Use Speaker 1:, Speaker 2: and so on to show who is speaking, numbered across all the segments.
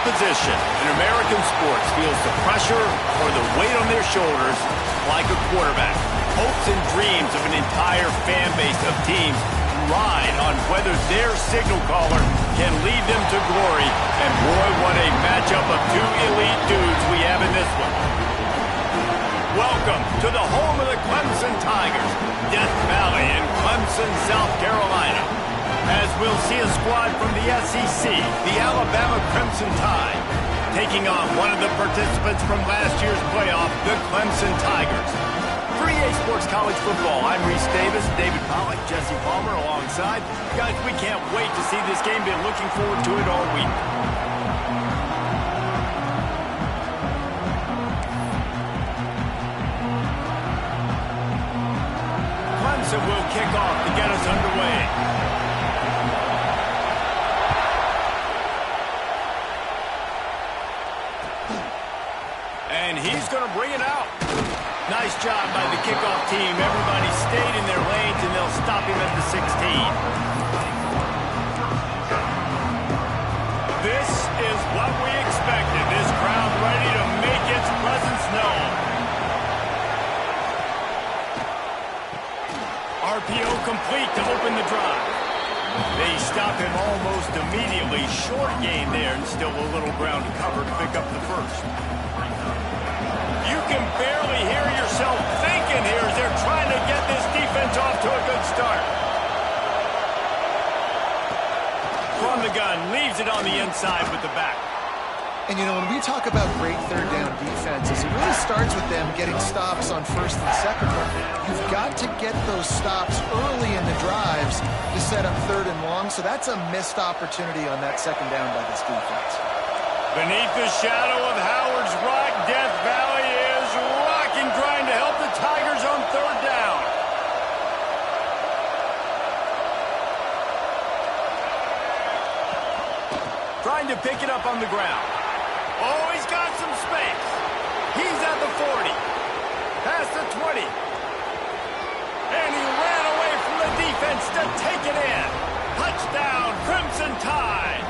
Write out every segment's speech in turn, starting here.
Speaker 1: position in American sports feels the pressure or the weight on their shoulders like a quarterback. Hopes and dreams of an entire fan base of teams ride on whether their signal caller can lead them to glory. And boy, what a matchup of two elite dudes we have in this one. Welcome to the home of the Clemson Tigers, Death Valley in Clemson, South Carolina. As we'll see a squad from the SEC, the Alabama Crimson Tide, taking on one of the participants from last year's playoff, the Clemson Tigers. For EA Sports College Football, I'm Reese Davis, David Pollack, Jesse Palmer alongside. Guys, we can't wait to see this game. Been looking forward to it all week. Clemson will kick off to get us underway. And he's going to bring it out. Nice job by the kickoff team. Everybody stayed in their lanes, and they'll stop him at the 16. This is what we expected. This crowd ready to make its presence known. RPO complete to open the drive. They stop him almost immediately. Short gain there, and still a little ground to cover to pick up the first. You can barely hear yourself thinking here as they're trying to get this defense off to a good start. From the gun, leaves it on the inside with the back.
Speaker 2: And, you know, when we talk about great third down defenses, it really starts with them getting stops on first and second down. You've got to get those stops early in the drives to set up third and long, so that's a missed opportunity on that second down by this defense.
Speaker 1: Beneath the shadow of Howard's Rock, Death Valley is rocking, trying to help the Tigers on third down. Trying to pick it up on the ground. Oh, he's got some space. He's at the 40. Past the 20. And he ran away from the defense to take it in. Touchdown, Crimson Tide.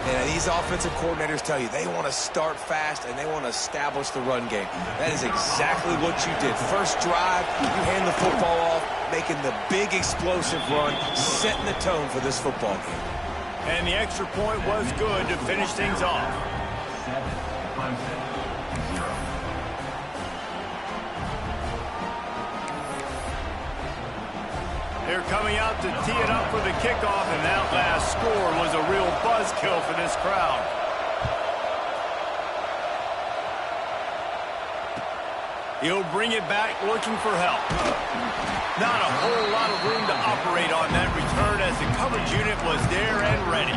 Speaker 3: And these offensive coordinators tell you they want to start fast and they want to establish the run game. That is exactly what you did. First drive, you hand the football off, making the big explosive run, setting the tone for this football game.
Speaker 1: And the extra point was good to finish things off. They're coming out to tee it up for the kickoff, and that last score was a real buzzkill for this crowd. He'll bring it back looking for help. Not a whole lot of room to operate on that return as the coverage unit was there and ready.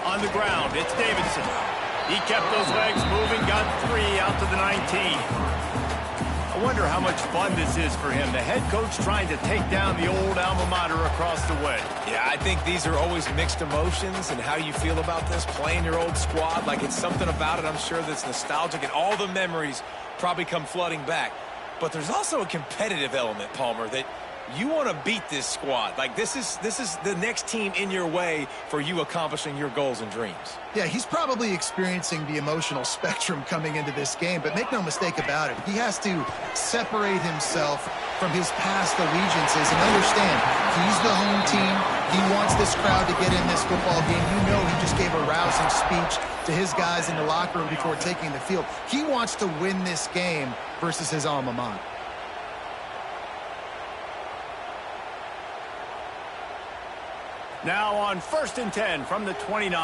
Speaker 1: On the ground, it's Davidson. He kept those legs moving, got 3 out to the 19. I wonder how much fun this is for him. The head coach trying to take down the old alma mater across the way.
Speaker 3: Yeah, I think these are always mixed emotions and how you feel about this, playing your old squad. Like, it's something about it, I'm sure, that's nostalgic, and all the memories probably come flooding back. But there's also a competitive element, Palmer, that you want to beat this squad. Like, this is the next team in your way for you accomplishing your goals and dreams.
Speaker 2: Yeah, he's probably experiencing the emotional spectrum coming into this game, but make no mistake about it. He has to separate himself from his past allegiances and understand he's the home team. He wants this crowd to get in this football game. You know, he just gave a rousing speech to his guys in the locker room before taking the field. He wants to win this game versus his alma mater.
Speaker 1: Now on 1st and 10 from the 29.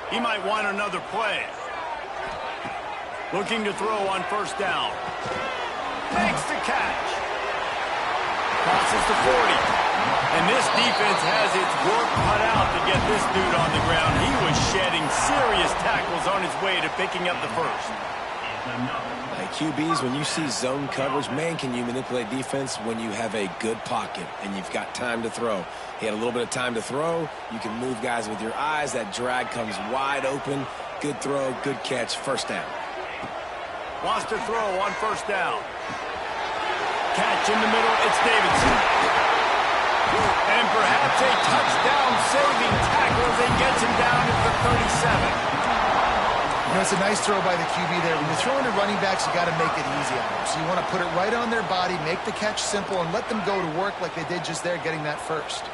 Speaker 1: He might want another play. Looking to throw on 1st down. Makes the catch. Crosses the 40. And this defense has its work cut out to get this dude on the ground. He was shedding serious tackles on his way to picking up the first.
Speaker 3: Like QBs, when you see zone coverage, man, can you manipulate defense when you have a good pocket and you've got time to throw. He had a little bit of time to throw. You can move guys with your eyes. That drag comes wide open. Good throw, good catch, first down.
Speaker 1: Wants to throw on first down. Catch in the middle, it's Davidson. And perhaps a touchdown-saving tackle as he gets him down at the 37.
Speaker 2: You know, it's a nice throw by the QB there. When you're throwing to running backs, you got to make it easy on them. So you want to put it right on their body, make the catch simple, and let them go to work like they did just there, getting that first.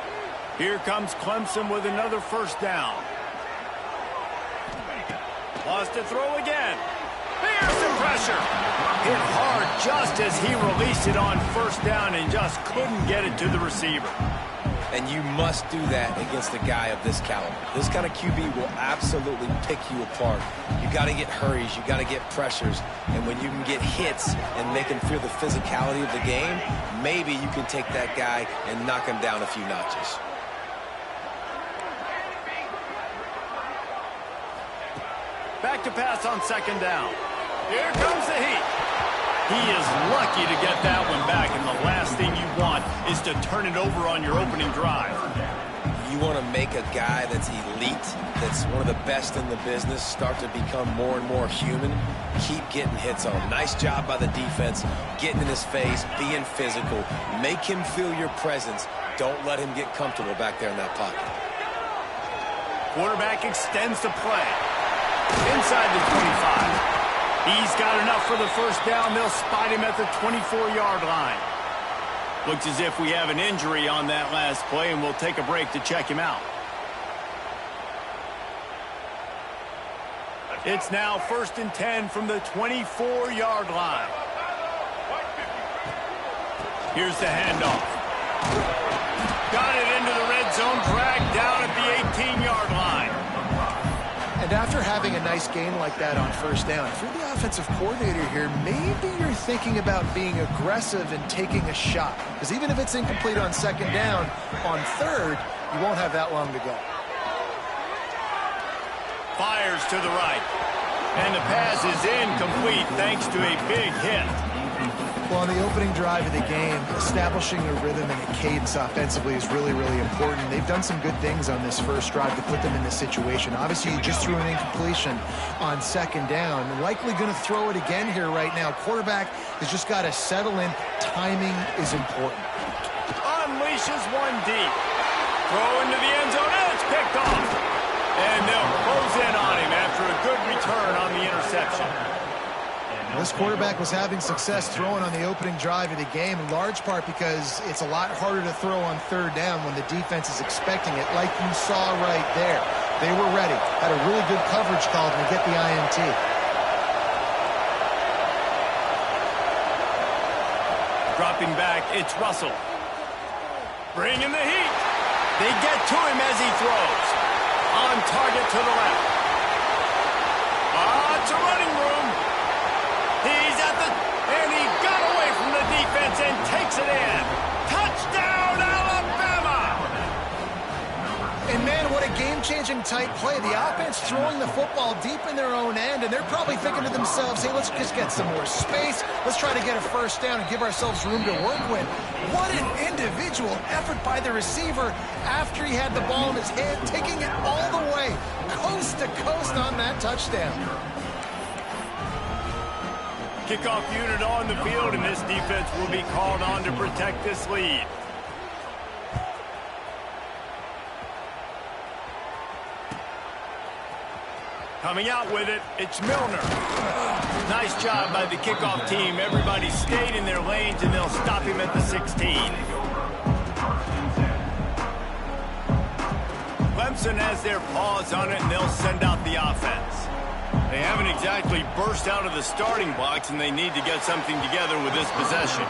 Speaker 1: Here comes Clemson with another first down. Wants to throw again. Here's the pressure. Hit hard just as he released it on first down and just couldn't get it to the receiver.
Speaker 3: And you must do that against a guy of this caliber. This kind of QB will absolutely pick you apart. You got to get hurries. You got to get pressures. And when you can get hits and make him feel the physicality of the game, maybe you can take that guy and knock him down a few notches.
Speaker 1: Back to pass on second down. Here comes the heat. He is lucky to get that one back, and the last thing you want is to turn it over on your opening drive.
Speaker 3: You want to make a guy that's elite, that's one of the best in the business, start to become more and more human. Keep getting hits on him. Nice job by the defense, getting in his face, being physical. Make him feel your presence. Don't let him get comfortable back there in that pocket.
Speaker 1: Quarterback extends the play. Inside the 25. He's got enough for the first down. They'll spot him at the 24-yard line. Looks as if we have an injury on that last play, and we'll take a break to check him out. It's now 1st and 10 from the 24-yard line. Here's the handoff. Got it into the red zone, dragged down at the 18-yard line.
Speaker 2: And after having a nice game like that on first down, if you're the offensive coordinator here, maybe you're thinking about being aggressive and taking a shot. Because even if it's incomplete on second down, on third, you won't have that long to go.
Speaker 1: Fires to the right. And the pass is incomplete thanks to a big hit.
Speaker 2: Well, on the opening drive of the game, establishing a rhythm and a cadence offensively is really, really important. They've done some good things on this first drive to put them in this situation. Obviously, you just threw an incompletion on second down. Likely going to throw it again here right now. Quarterback has just got to settle in. Timing is important.
Speaker 1: Unleashes one deep. Throw into the end zone, and it's picked off. And they'll close in on him after a good return on the interception.
Speaker 2: This quarterback was having success throwing on the opening drive of the game, in large part because it's a lot harder to throw on third down when the defense is expecting it, like you saw right there. They were ready, had a really good coverage call to get the INT.
Speaker 1: Dropping back, it's Russell. Bringing the heat. They get to him as he throws. On target to the left. It's a running room. He's at the, and he got away from the defense and takes it in. Touchdown, Alabama!
Speaker 2: And man, what a game-changing type play. The offense throwing the football deep in their own end, and they're probably thinking to themselves, hey, let's just get some more space. Let's try to get a first down and give ourselves room to work with. What an individual effort by the receiver after he had the ball in his hand, taking it all the way, coast to coast on that touchdown.
Speaker 1: Kickoff unit on the field, and this defense will be called on to protect this lead. Coming out with it, it's Milner. Nice job by the kickoff team. Everybody stayed in their lanes, and they'll stop him at the 16. Clemson has their paws on it, and they'll send out the offense. They haven't exactly burst out of the starting blocks, and they need to get something together with this possession.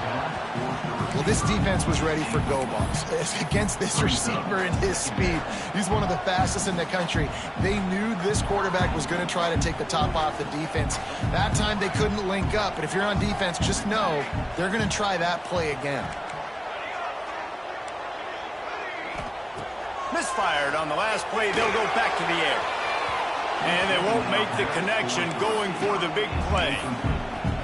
Speaker 2: Well, this defense was ready for go balls against this receiver and his speed. He's one of the fastest in the country. They knew this quarterback was going to try to take the top off the defense. That time they couldn't link up, but if you're on defense, just know they're going to try that play again.
Speaker 1: Misfired on the last play. They'll go back to the air. And they won't make the connection going for the big play.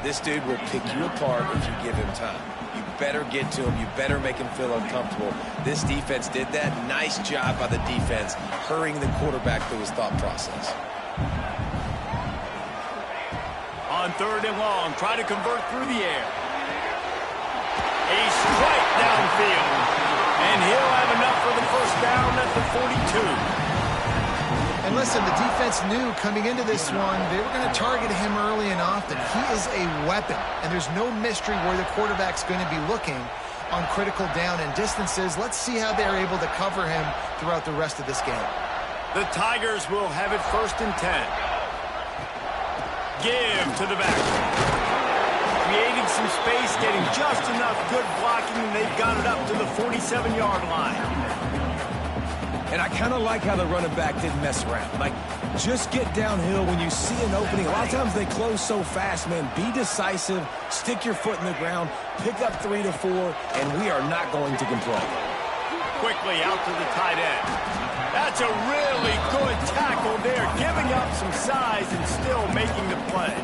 Speaker 3: This dude will pick you apart if you give him time. You better get to him. You better make him feel uncomfortable. This defense did that. Nice job by the defense, hurrying the quarterback through his thought process.
Speaker 1: On 3rd and long, try to convert through the air. A strike downfield. And he'll have enough for the first down at the 42.
Speaker 2: And listen, the defense knew coming into this one, they were going to target him early and often. He is a weapon, and there's no mystery where the quarterback's going to be looking on critical down and distances. Let's see how they're able to cover him throughout the rest of this game.
Speaker 1: The Tigers will have it 1st and 10. Give to the back. Creating some space, getting just enough good blocking, and they've got it up to the 47-yard line.
Speaker 3: And I kind of like how the running back didn't mess around. Like, just get downhill when you see an opening. A lot of times they close so fast, man. Be decisive, stick your foot in the ground, pick up 3 to 4, and we are not going to complain.
Speaker 1: Quickly out to the tight end. That's a really good tackle there, giving up some size and still making the play.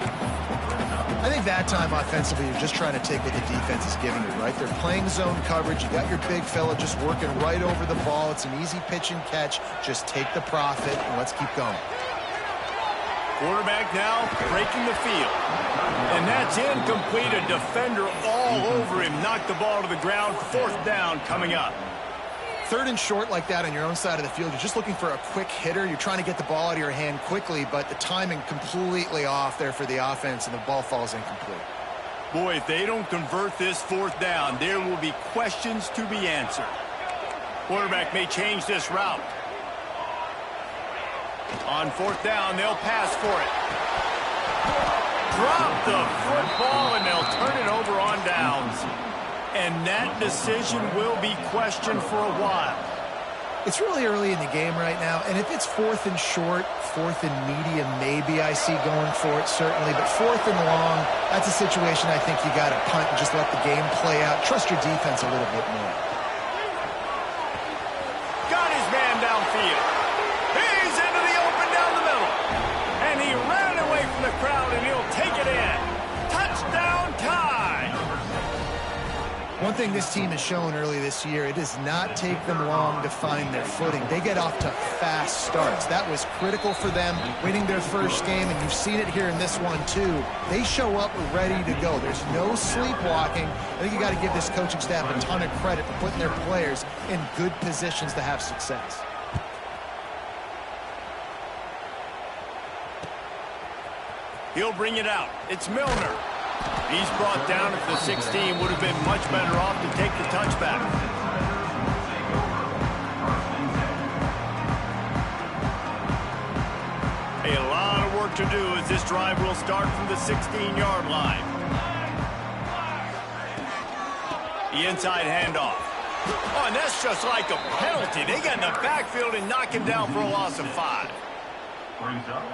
Speaker 2: I think that time offensively, you're just trying to take what the defense is giving you, right? They're playing zone coverage. You got your big fella just working right over the ball. It's an easy pitch and catch. Just take the profit and let's keep going.
Speaker 1: Quarterback now breaking the field. And that's incomplete. A defender all over him. Knocked the ball to the ground. 4th down coming up.
Speaker 2: 3rd and short like that on your own side of the field. You're just looking for a quick hitter. You're trying to get the ball out of your hand quickly, but the timing completely off there for the offense, and the ball falls incomplete.
Speaker 1: Boy, if they don't convert this 4th down, there will be questions to be answered. Quarterback may change this route. On 4th down, they'll pass for it. Drop the football, and they'll turn it over on downs. And that decision will be questioned for a while.
Speaker 2: It's really early in the game right now, and if it's 4th and short, 4th and medium, maybe I see going for it, certainly. But 4th and long, that's a situation I think you got to punt and just let the game play out. Trust your defense a little bit more.
Speaker 1: Got his man downfield. He's into the open down the middle. And he ran away from the crowd, and he'll take it in. Touchdown tie.
Speaker 2: One thing this team has shown early this year, it does not take them long to find their footing. They get off to fast starts. That was critical for them, winning their first game, and you've seen it here in this one too. They show up ready to go. There's no sleepwalking. I think you got to give this coaching staff a ton of credit for putting their players in good positions to have success.
Speaker 1: He'll bring it out. It's Milner. He's brought down at the 16. Would have been much better off to take the touchback. A lot of work to do as this drive will start from the 16-yard line. The inside handoff. Oh, and that's just like a penalty. They get in the backfield and knock him down for a loss of 5.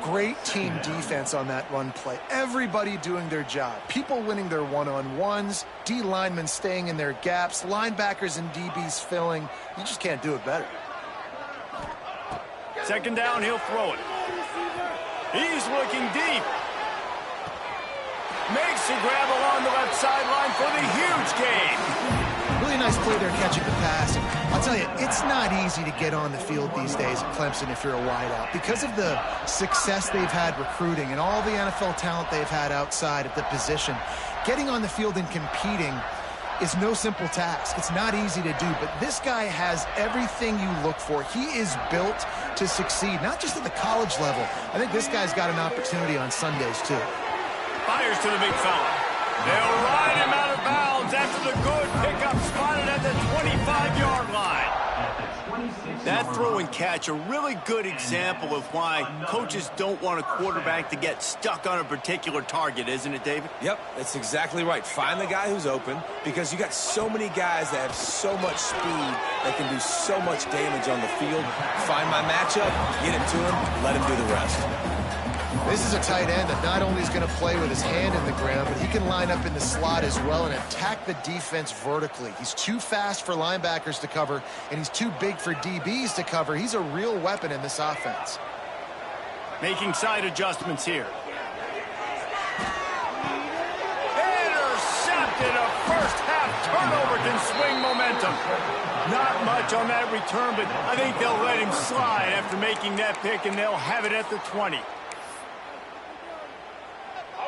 Speaker 2: Great team defense on that run play. Everybody doing their job. People winning their one-on-ones, D linemen staying in their gaps, linebackers and DBs filling. You just can't do it better.
Speaker 1: 2nd down, he'll throw it. He's looking deep. Makes the grab along the left sideline for the huge gain.
Speaker 2: Really nice play there catching the pass. And I'll tell you, it's not easy to get on the field these days at Clemson if you're a wideout. Because of the success they've had recruiting and all the NFL talent they've had outside at the position, getting on the field and competing is no simple task. It's not easy to do, but this guy has everything you look for. He is built to succeed, not just at the college level. I think this guy's got an opportunity on Sundays, too.
Speaker 1: Fires to the big fella. They'll ride him out of bounds after the good pickup spotted at the 25-yard line. That throw and catch, a really good example of why coaches don't want a quarterback to get stuck on a particular target, isn't it, David?
Speaker 3: Yep, that's exactly right. Find the guy who's open, because you got so many guys that have so much speed that can do so much damage on the field. Find my matchup, get it to him, let him do the rest.
Speaker 2: This is a tight end that not only is going to play with his hand in the ground, but he can line up in the slot as well and attack the defense vertically. He's too fast for linebackers to cover, and he's too big for DBs to cover. He's a real weapon in this offense.
Speaker 1: Making side adjustments here. Intercepted. A first half turnover can swing momentum. Not much on that return, but I think they'll let him slide after making that pick, and they'll have it at the 20.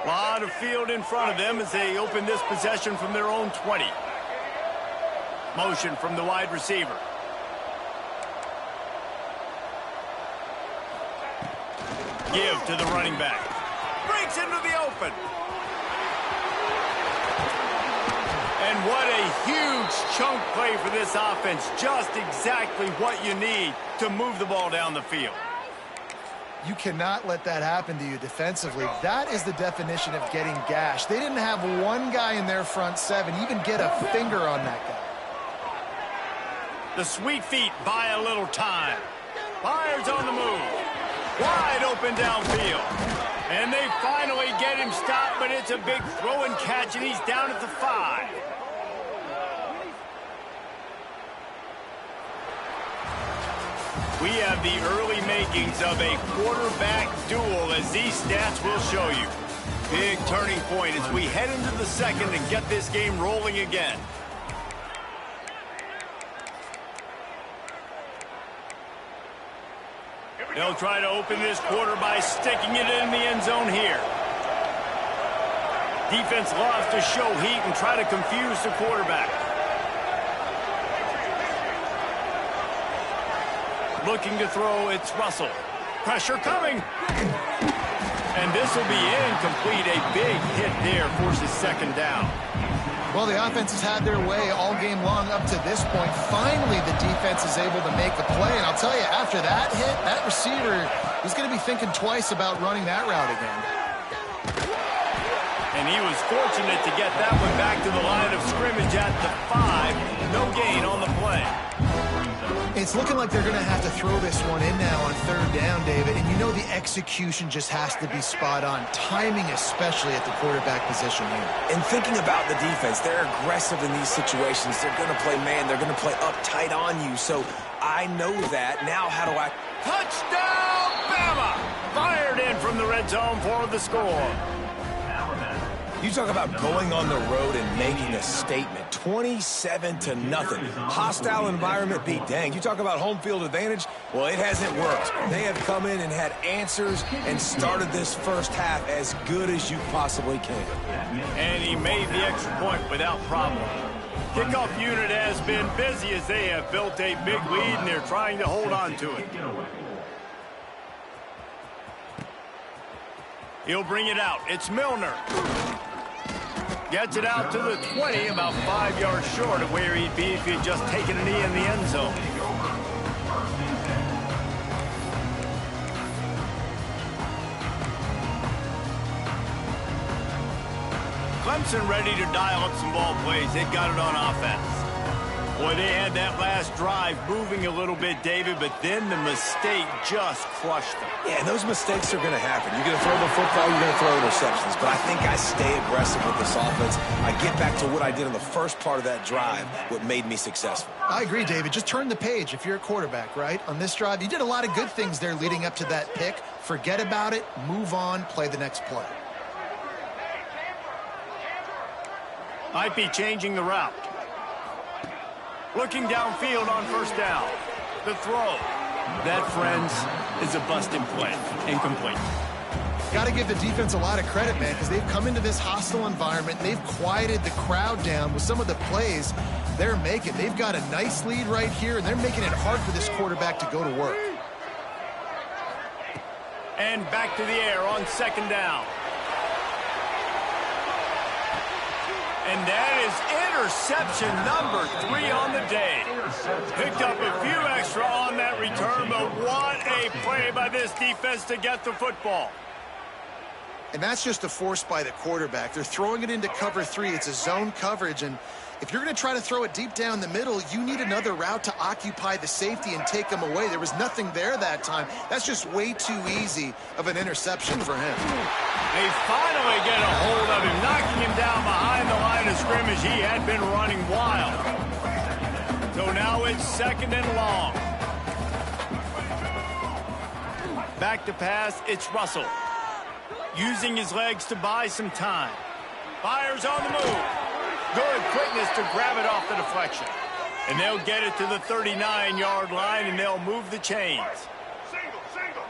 Speaker 1: A lot of field in front of them as they open this possession from their own 20. Motion from the wide receiver. Give to the running back. Breaks into the open. And what a huge chunk play for this offense. Just exactly what you need to move the ball down the field.
Speaker 2: You cannot let that happen to you defensively. That is the definition of getting gashed. They didn't have one guy in their front seven even get a finger on that guy.
Speaker 1: The sweet feet buy a little time. Fires on the move. Wide open downfield. And they finally get him stopped, but it's a big throw and catch, and he's down at the 5. We have the early makings of a quarterback duel, as these stats will show you. Big turning point as we head into the second and get this game rolling again. They'll try to open this quarter by sticking it in the end zone here. Defense loves to show heat and try to confuse the quarterback. Looking to throw, it's Russell. Pressure coming. And this will be incomplete. A big hit there forces second down.
Speaker 2: Well, the offense has had their way all game long up to this point. Finally, the defense is able to make a play. And I'll tell you, after that hit, that receiver is going to be thinking twice about running that route again.
Speaker 1: And he was fortunate to get that one back to the line of scrimmage at the 5. No gain on the play.
Speaker 2: It's looking like they're going to have to throw this one in now on third down, David. And you know the execution just has to be spot on. Timing especially at the quarterback position here.
Speaker 3: And thinking about the defense, they're aggressive in these situations. They're going to play man. They're going to play uptight on you. So I know that. Now how do I...
Speaker 1: Touchdown, Bama! Fired in from the red zone for the score.
Speaker 3: You talk about going on the road and making a statement. 27-0. Hostile environment be danged. You talk about home field advantage. Well, it hasn't worked. They have come in and had answers and started this first half as good as you possibly can.
Speaker 1: And he made the extra point without problem. Kickoff unit has been busy as they have built a big lead and they're trying to hold on to it. He'll bring it out. It's Milner. Gets it out to the 20, about 5 yards short of where he'd be if he'd just taken a knee in the end zone. Clemson ready to dial up some ball plays. They've got it on offense. Boy, they had that last drive moving a little bit, David, but then the mistake just crushed them.
Speaker 3: Yeah, and those mistakes are going to happen. You're going to throw the football, you're going to throw interceptions. But I think I stay aggressive with this offense. I get back to what I did in the first part of that drive, what made me successful.
Speaker 2: I agree, David. Just turn the page if you're a quarterback, right? On this drive, you did a lot of good things there leading up to that pick. Forget about it, move on, play the next play.
Speaker 1: Might be changing the route. Looking downfield on first down. The throw. That, friends, is a busted play. Incomplete.
Speaker 2: Got to give the defense a lot of credit, man, because they've come into this hostile environment. They've quieted the crowd down with some of the plays they're making. They've got a nice lead right here, and they're making it hard for this quarterback to go to work.
Speaker 1: And back to the air on second down. And that is interception number 3 on the day. Picked up a few extra on that return, but what a play by this defense to get the football.
Speaker 2: And that's just a force by the quarterback. They're throwing it into cover 3. It's a zone coverage, and if you're going to try to throw it deep down the middle, you need another route to occupy the safety and take them away. There was nothing there that time. That's just way too easy of an interception for him.
Speaker 1: They finally get a hold of him, knocking him down behind the line of scrimmage. He had been running wild. So now it's second and long. Back to pass, it's Russell. Using his legs to buy some time. Fires on the move. Good quickness to grab it off the deflection. And they'll get it to the 39-yard line, and they'll move the chains.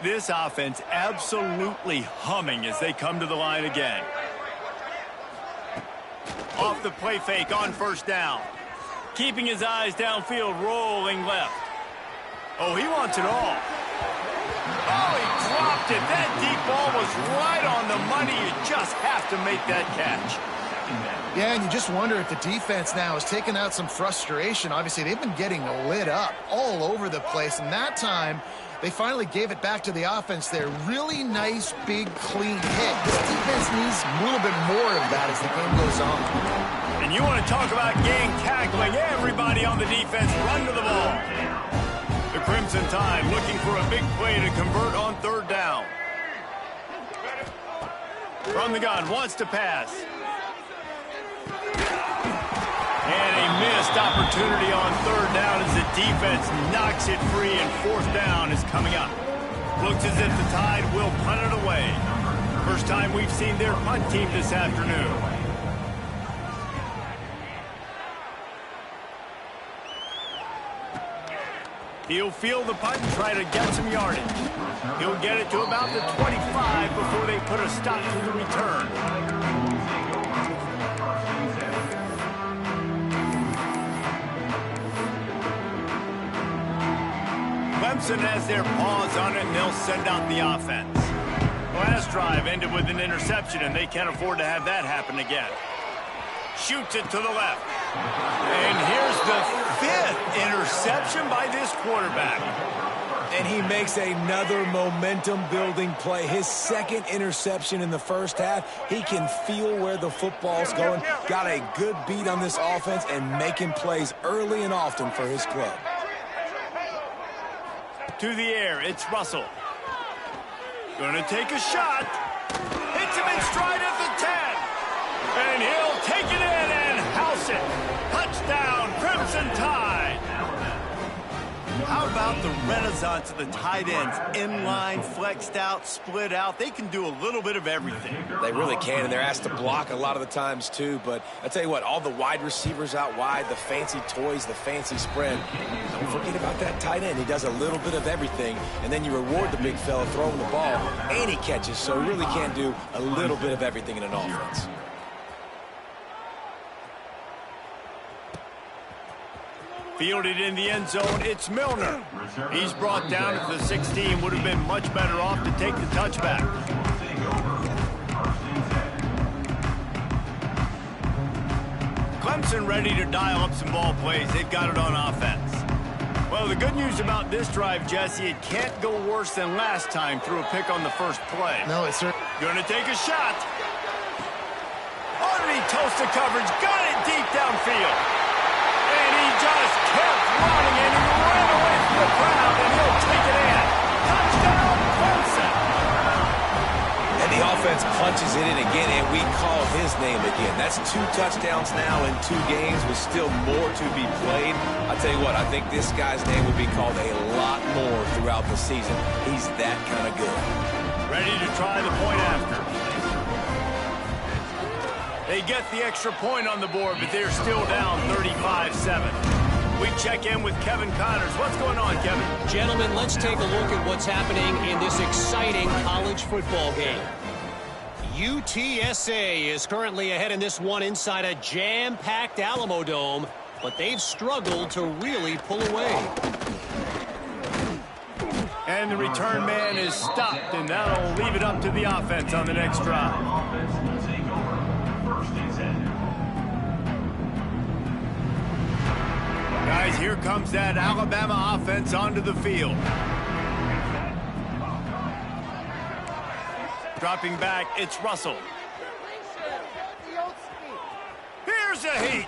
Speaker 1: This offense absolutely humming as they come to the line again. Off the play fake on first down. Keeping his eyes downfield, rolling left. Oh, he wants it all. Oh, he dropped it. That deep ball was right on the money. You just have to make that catch.
Speaker 2: Yeah, and you just wonder if the defense now has taken out some frustration. Obviously, they've been getting lit up all over the place, and that time they finally gave it back to the offense there. Really nice, big, clean hit. This defense needs a little bit more of that as the game goes on.
Speaker 1: And you want to talk about gang tackling. Everybody on the defense run to the ball. The Crimson Tide looking for a big play to convert on third down. From the gun, wants to pass. And a missed opportunity on third down as the defense knocks it free, and fourth down is coming up. Looks as if the Tide will punt it away. First time we've seen their punt team this afternoon. He'll field the punt and try to get some yardage. He'll get it to about the 25 before they put a stop to the return. Clemson has their paws on it, and they'll send out the offense. Last drive ended with an interception, and they can't afford to have that happen again. Shoots it to the left. And here's the fifth interception by this quarterback.
Speaker 3: And he makes another momentum-building play. His second interception in the first half. He can feel where the football's going. Got a good beat on this offense and making plays early and often for his club.
Speaker 1: To the air, it's Russell. Gonna take a shot. Hits him in stride at the 10. And he'll take it in and house it. Touchdown, Crimson Tide. How about the renaissance of the tight ends? Inline, flexed out, split out. They can do a little bit of everything.
Speaker 3: They really can, and they're asked to block a lot of the times too. But I tell you what, all the wide receivers out wide, the fancy toys, the fancy spread. Don't forget about that tight end. He does a little bit of everything, and then you reward the big fella throwing the ball, and he catches, so he really can do a little bit of everything in an offense.
Speaker 1: Fielded in the end zone, it's Milner. He's brought down at the 16. Would have been much better off to take the touchback. Clemson ready to dial up some ball plays. They've got it on offense. Well, the good news about this drive, Jesse, it can't go worse than last time through a pick on the first play.
Speaker 2: No, it's certainly
Speaker 1: Gonna take a shot. Underneath toasted coverage, got it deep downfield. And he just kept running, and he ran away from the crowd, and he'll take it in. Touchdown, Clemson.
Speaker 3: And the offense punches it in again, and we call his name again. That's 2 touchdowns now in 2 games with still more to be played. I tell you what, I think this guy's name will be called a lot more throughout the season. He's that kind of good.
Speaker 1: Ready to try the point after. They get the extra point on the board, but they're still down 35-7. We check in with Kevin Connors. What's going on, Kevin?
Speaker 4: Gentlemen, let's take a look at what's happening in this exciting college football game. UTSA is currently ahead in this one inside a jam-packed Alamo Dome, but they've struggled to really pull away.
Speaker 1: And the return man is stopped, and that'll leave it up to the offense on the next drive. Guys, here comes that Alabama offense onto the field. Dropping back, it's Russell. Here's a heat.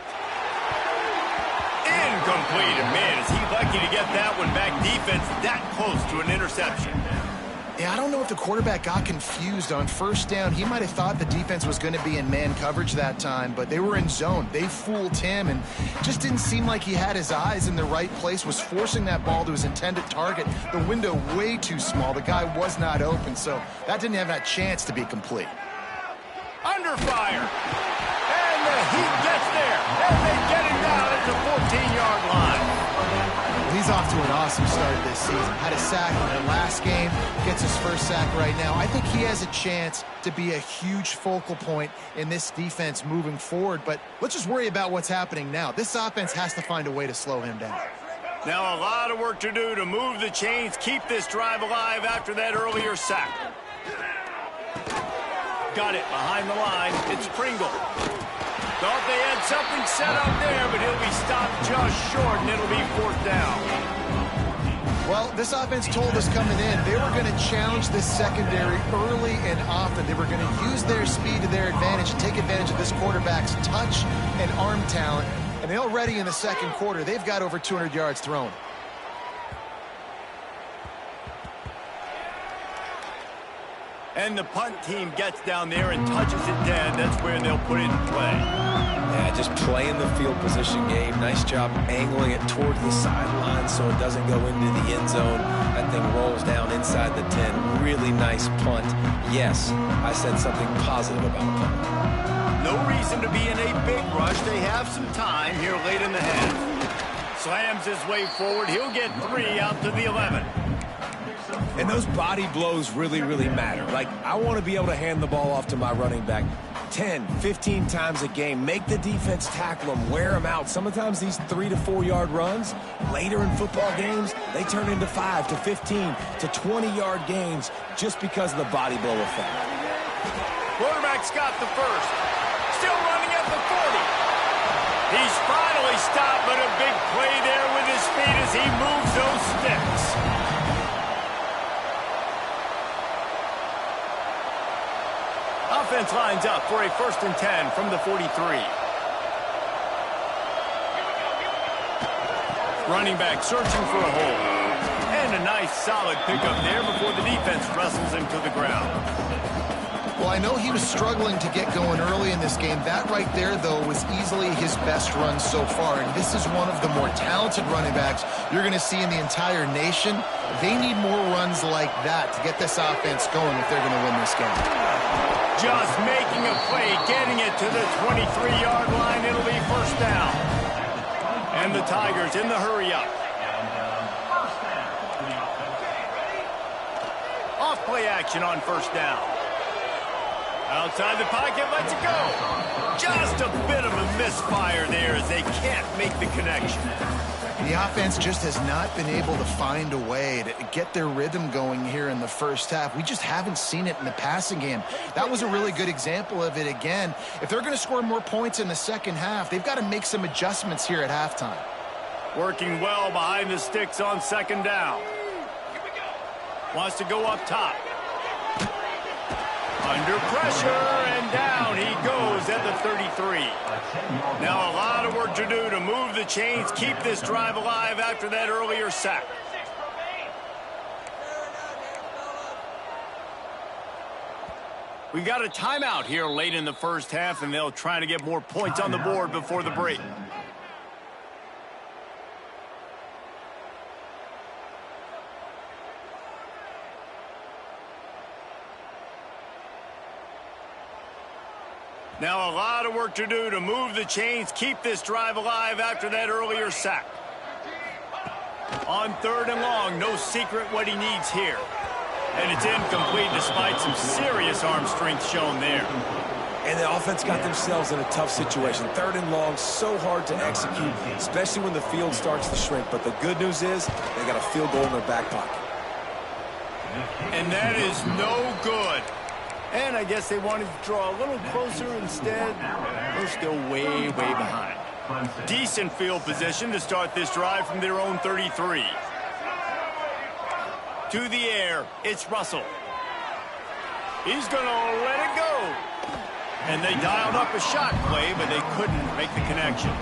Speaker 1: Incomplete. And man, is he lucky to get that one back. Defense that close to an interception.
Speaker 2: Yeah, I don't know if the quarterback got confused on first down. He might have thought the defense was going to be in man coverage that time, but they were in zone. They fooled him and just didn't seem like he had his eyes in the right place, was forcing that ball to his intended target. The window way too small. The guy was not open, so that didn't have that chance to be complete.
Speaker 1: Under fire. And the Heat gets there. And they get him down at the 14-yard line.
Speaker 2: He's off to an awesome start this season. Had a sack in the last game, gets his first sack right now. I think he has a chance to be a huge focal point in this defense moving forward, but let's just worry about what's happening now. This offense has to find a way to slow him down.
Speaker 1: Now a lot of work to do to move the chains, keep this drive alive after that earlier sack. Got it behind the line. It's Pringle. Thought they had something set up there, but he'll be stopped just short, and it'll be 4th down.
Speaker 2: Well, this offense told us coming in they were going to challenge this secondary early and often. They were going to use their speed to their advantage and take advantage of this quarterback's touch and arm talent. And already in the second quarter, they've got over 200 yards thrown.
Speaker 1: And the punt team gets down there and touches it dead. That's where they'll put it in play.
Speaker 3: Yeah, just playing the field position game. Nice job angling it towards the sideline so it doesn't go into the end zone. That thing rolls down inside the 10. Really nice punt. Yes, I said something positive about the punt.
Speaker 1: No reason to be in a big rush. They have some time here late in the half. Slams his way forward. He'll get 3 out to the 11.
Speaker 3: And those body blows really, really matter. Like, I want to be able to hand the ball off to my running back 10, 15 times a game. Make the defense tackle them, wear them out. Sometimes these 3 to 4 yard runs, later in football games, they turn into 5 to 15 to 20-yard gains just because of the body blow effect.
Speaker 1: Quarterback's got the first. Still running at the 40. He's finally stopped, but a big play there with his feet as he moves those sticks. Offense lines up for a 1st and 10 from the 43. Running back searching for a hole. And a nice solid pickup there before the defense wrestles him to the ground.
Speaker 2: Well, I know he was struggling to get going early in this game. That right there, though, was easily his best run so far. And this is one of the more talented running backs you're going to see in the entire nation. They need more runs like that to get this offense going if they're going to win this game.
Speaker 1: Just making a play, getting it to the 23-yard line. It'll be 1st down. And the Tigers in the hurry-up. Off play action on 1st down. Outside the pocket, lets it go. Just a bit of a misfire there as they can't make the connection.
Speaker 2: The offense just has not been able to find a way to get their rhythm going here in the first half. We just haven't seen it in the passing game. That was a really good example of it again. If they're going to score more points in the second half, they've got to make some adjustments here at halftime.
Speaker 1: Working well behind the sticks on 2nd down. Wants to go up top. Under pressure, and down he goes at the 33. Now a lot of work to do to move the chains, keep this drive alive after that earlier sack. We got a timeout here late in the first half, and they'll try to get more points on the board before the break. Now a lot of work to do to move the chains, keep this drive alive after that earlier sack. On 3rd and long, no secret what he needs here. And it's incomplete despite some serious arm strength shown there.
Speaker 3: And the offense got themselves in a tough situation. 3rd and long, so hard to execute, especially when the field starts to shrink. But the good news is they got a field goal in their back pocket.
Speaker 1: And that is no good. And I guess they wanted to draw a little closer instead. They're still way, way behind. Decent field position to start this drive from their own 33. To the air, it's Russell. He's going to let it go. And they dialed up a shot play, but they couldn't make the connection.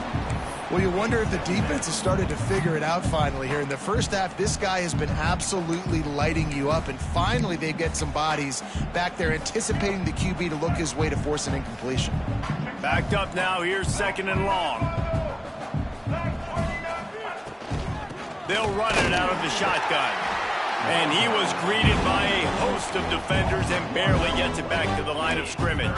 Speaker 2: Well, you wonder if the defense has started to figure it out finally here. In the first half, this guy has been absolutely lighting you up, and finally they get some bodies back there anticipating the QB to look his way to force an incompletion.
Speaker 1: Backed up now. Here's 2nd and long. They'll run it out of the shotgun. And he was greeted by a host of defenders and barely gets it back to the line of scrimmage.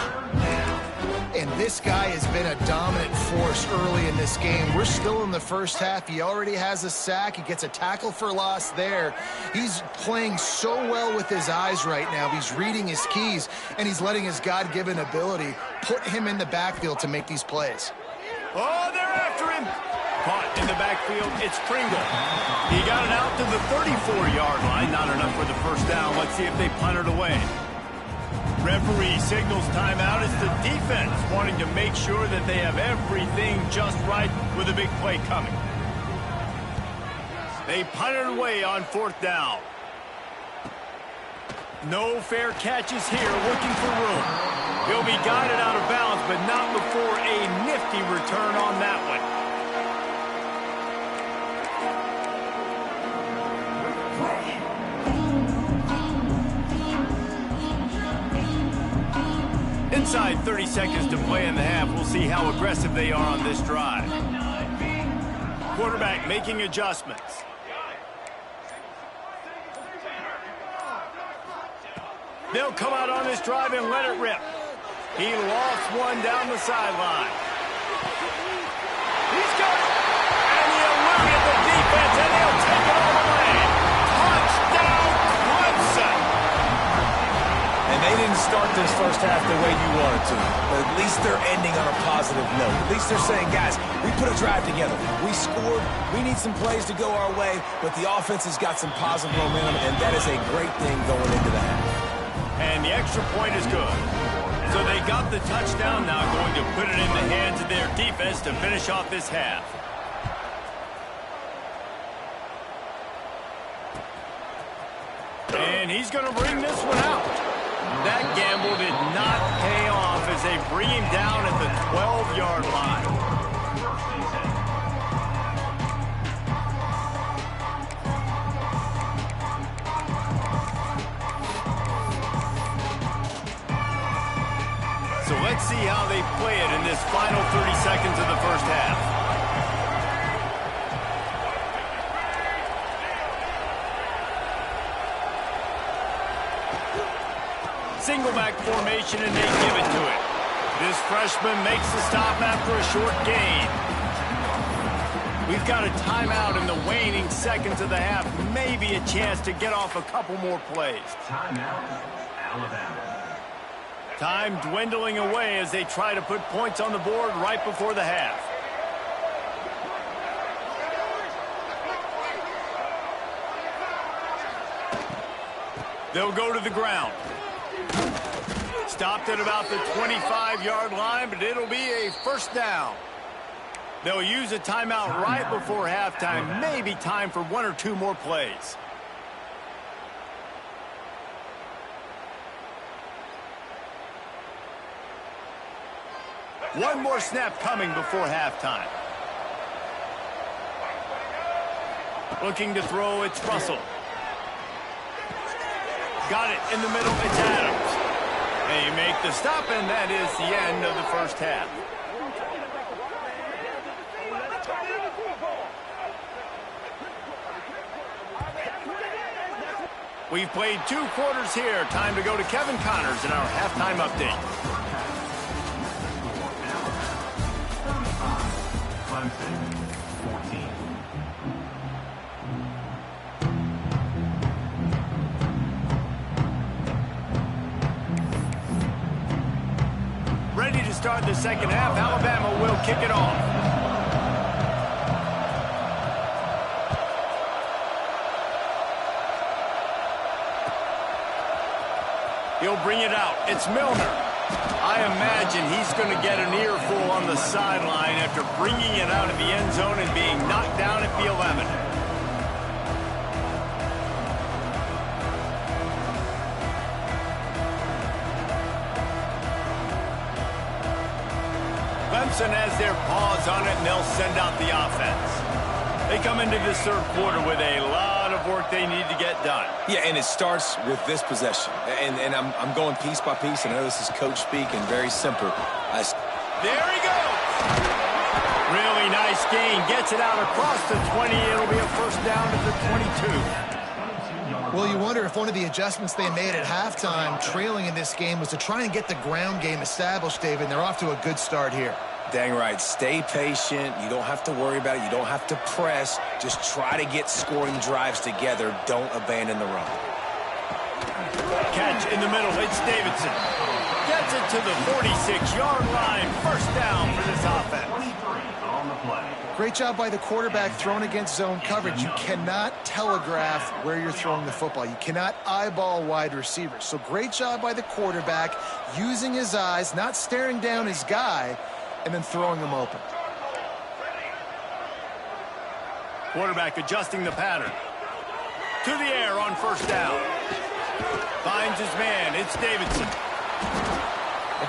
Speaker 2: And this guy has been a dominant force early in this game. We're still in the first half. He already has a sack. He gets a tackle for loss there. He's playing so well with his eyes right now. He's reading his keys, and he's letting his God-given ability put him in the backfield to make these plays.
Speaker 1: Oh, they're after him. Caught in the backfield, it's Pringle. He got it out to the 34-yard line. Not enough for the first down. Let's see if they punt it away. Referee signals timeout. It's the defense wanting to make sure that they have everything just right with a big play coming. They punt it away on 4th down. No fair catches here, looking for room. He'll be guided out of bounds, but not before a nifty return on that one. Inside 30 seconds to play in the half. We'll see how aggressive they are on this drive. Quarterback making adjustments. They'll come out on this drive and let it rip. He lost one down the sideline. He's got it. And he eluded the defense, and he'll take it all the way. Touchdown, Clemson.
Speaker 3: And they didn't start this first half the way you wanted to. But at least they're ending on a positive note. At least they're saying, guys, we put a drive together. We scored. We need some plays to go our way. But the offense has got some positive momentum, and that is a great thing going into the half.
Speaker 1: And the extra point is good. So they got the touchdown, now going to put it in the hands of their defense to finish off this half. And he's going to bring this one out. That gamble did not pay off as they bring him down at the 12-yard line. So let's see how they play it in this final 30 seconds of the first half. Single back formation, and they give it to it. This freshman makes the stop after a short gain. We've got a timeout in the waning seconds of the half. Maybe a chance to get off a couple more plays.
Speaker 5: Timeout, Alabama.
Speaker 1: Time dwindling away as they try to put points on the board right before the half. They'll go to the ground. Stopped at about the 25-yard line, but it'll be a first down. They'll use a timeout right before halftime. Maybe time for one or two more plays. One more snap coming before halftime. Looking to throw, it's Russell. Got it in the middle, it's Adams. They make the stop, and that is the end of the first half. We've played 2 quarters here. Time to go to Kevin Connors in our halftime update.
Speaker 5: Clemson, 14.
Speaker 1: Ready to start the second half. Alabama will kick it off. He'll bring it out. It's Milner. I imagine he's going to get an earful on the sideline after bringing it out of the end zone and being knocked down at the 11. Clemson has their paws on it, and they'll send out the offense. They come into this third quarter with a lot of work they need to get done.
Speaker 3: Yeah, and it starts with this possession. And I'm going piece by piece, and I know this is coach speak and very simple.
Speaker 1: There he goes. Really nice gain. Gets it out across the 20. It'll be a first down at the 22.
Speaker 2: Well, you wonder if one of the adjustments they made at halftime, trailing in this game, was to try and get the ground game established, David, and they're off to a good start here.
Speaker 3: Dang right. Stay patient. You don't have to worry about it. You don't have to press. Just try to get scoring drives together. Don't abandon the run.
Speaker 1: Catch in the middle. It's Davidson. Gets it to the 46-yard line. First down for this offense.
Speaker 5: 23 on the play.
Speaker 2: Great job by the quarterback thrown against zone coverage. You cannot telegraph where you're throwing the football. You cannot eyeball wide receivers. So great job by the quarterback using his eyes, not staring down his guy, and then throwing him open.
Speaker 1: Quarterback adjusting the pattern. To the air on first down. Finds his man. It's Davidson.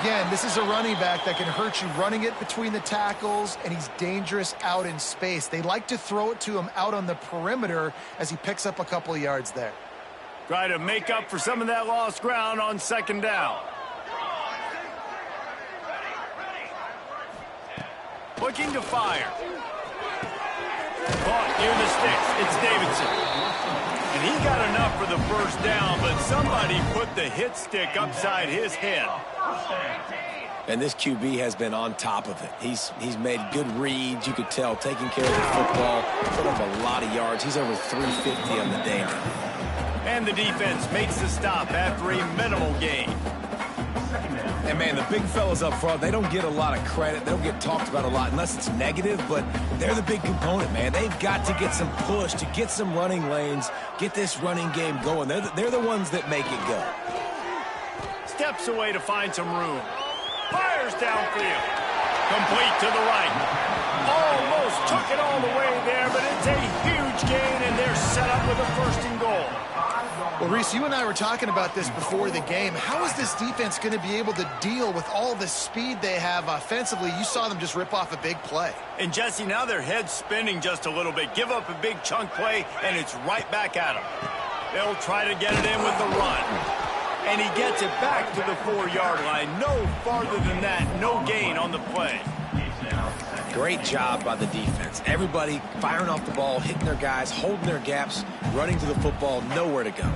Speaker 2: Again, this is a running back that can hurt you running it between the tackles, and he's dangerous out in space. They like to throw it to him out on the perimeter as he picks up a couple of yards there.
Speaker 1: Try to make up for some of that lost ground on second down. Looking to fire. Caught near the sticks. It's Davidson. And he got enough for the first down, but somebody put the hit stick upside his head.
Speaker 3: And this QB has been on top of it. He's made good reads. You could tell, taking care of the football, put up a lot of yards. He's over 350 on the day now.
Speaker 1: And the defense makes the stop after a minimal gain.
Speaker 3: And, man, the big fellas up front, they don't get a lot of credit. They don't get talked about a lot unless it's negative, but they're the big component, man. They've got to get some push, to get some running lanes, get this running game going. They're the ones that make it go.
Speaker 1: Steps away to find some room. Fires downfield. Complete to the right. Almost took it all the way there, but it's a huge gain, and they're set up with a first and goal.
Speaker 2: Well, Reese, you and I were talking about this before the game. How is this defense going to be able to deal with all the speed they have offensively? You saw them just rip off a big play.
Speaker 1: And, Jesse, now their head's spinning just a little bit. Give up a big chunk play, and it's right back at them. They'll try to get it in with the run. And he gets it back to the 4-yard line. No farther than that. No gain on the play.
Speaker 3: Great job by the defense. Everybody firing off the ball, hitting their guys, holding their gaps, running to the football, nowhere to go.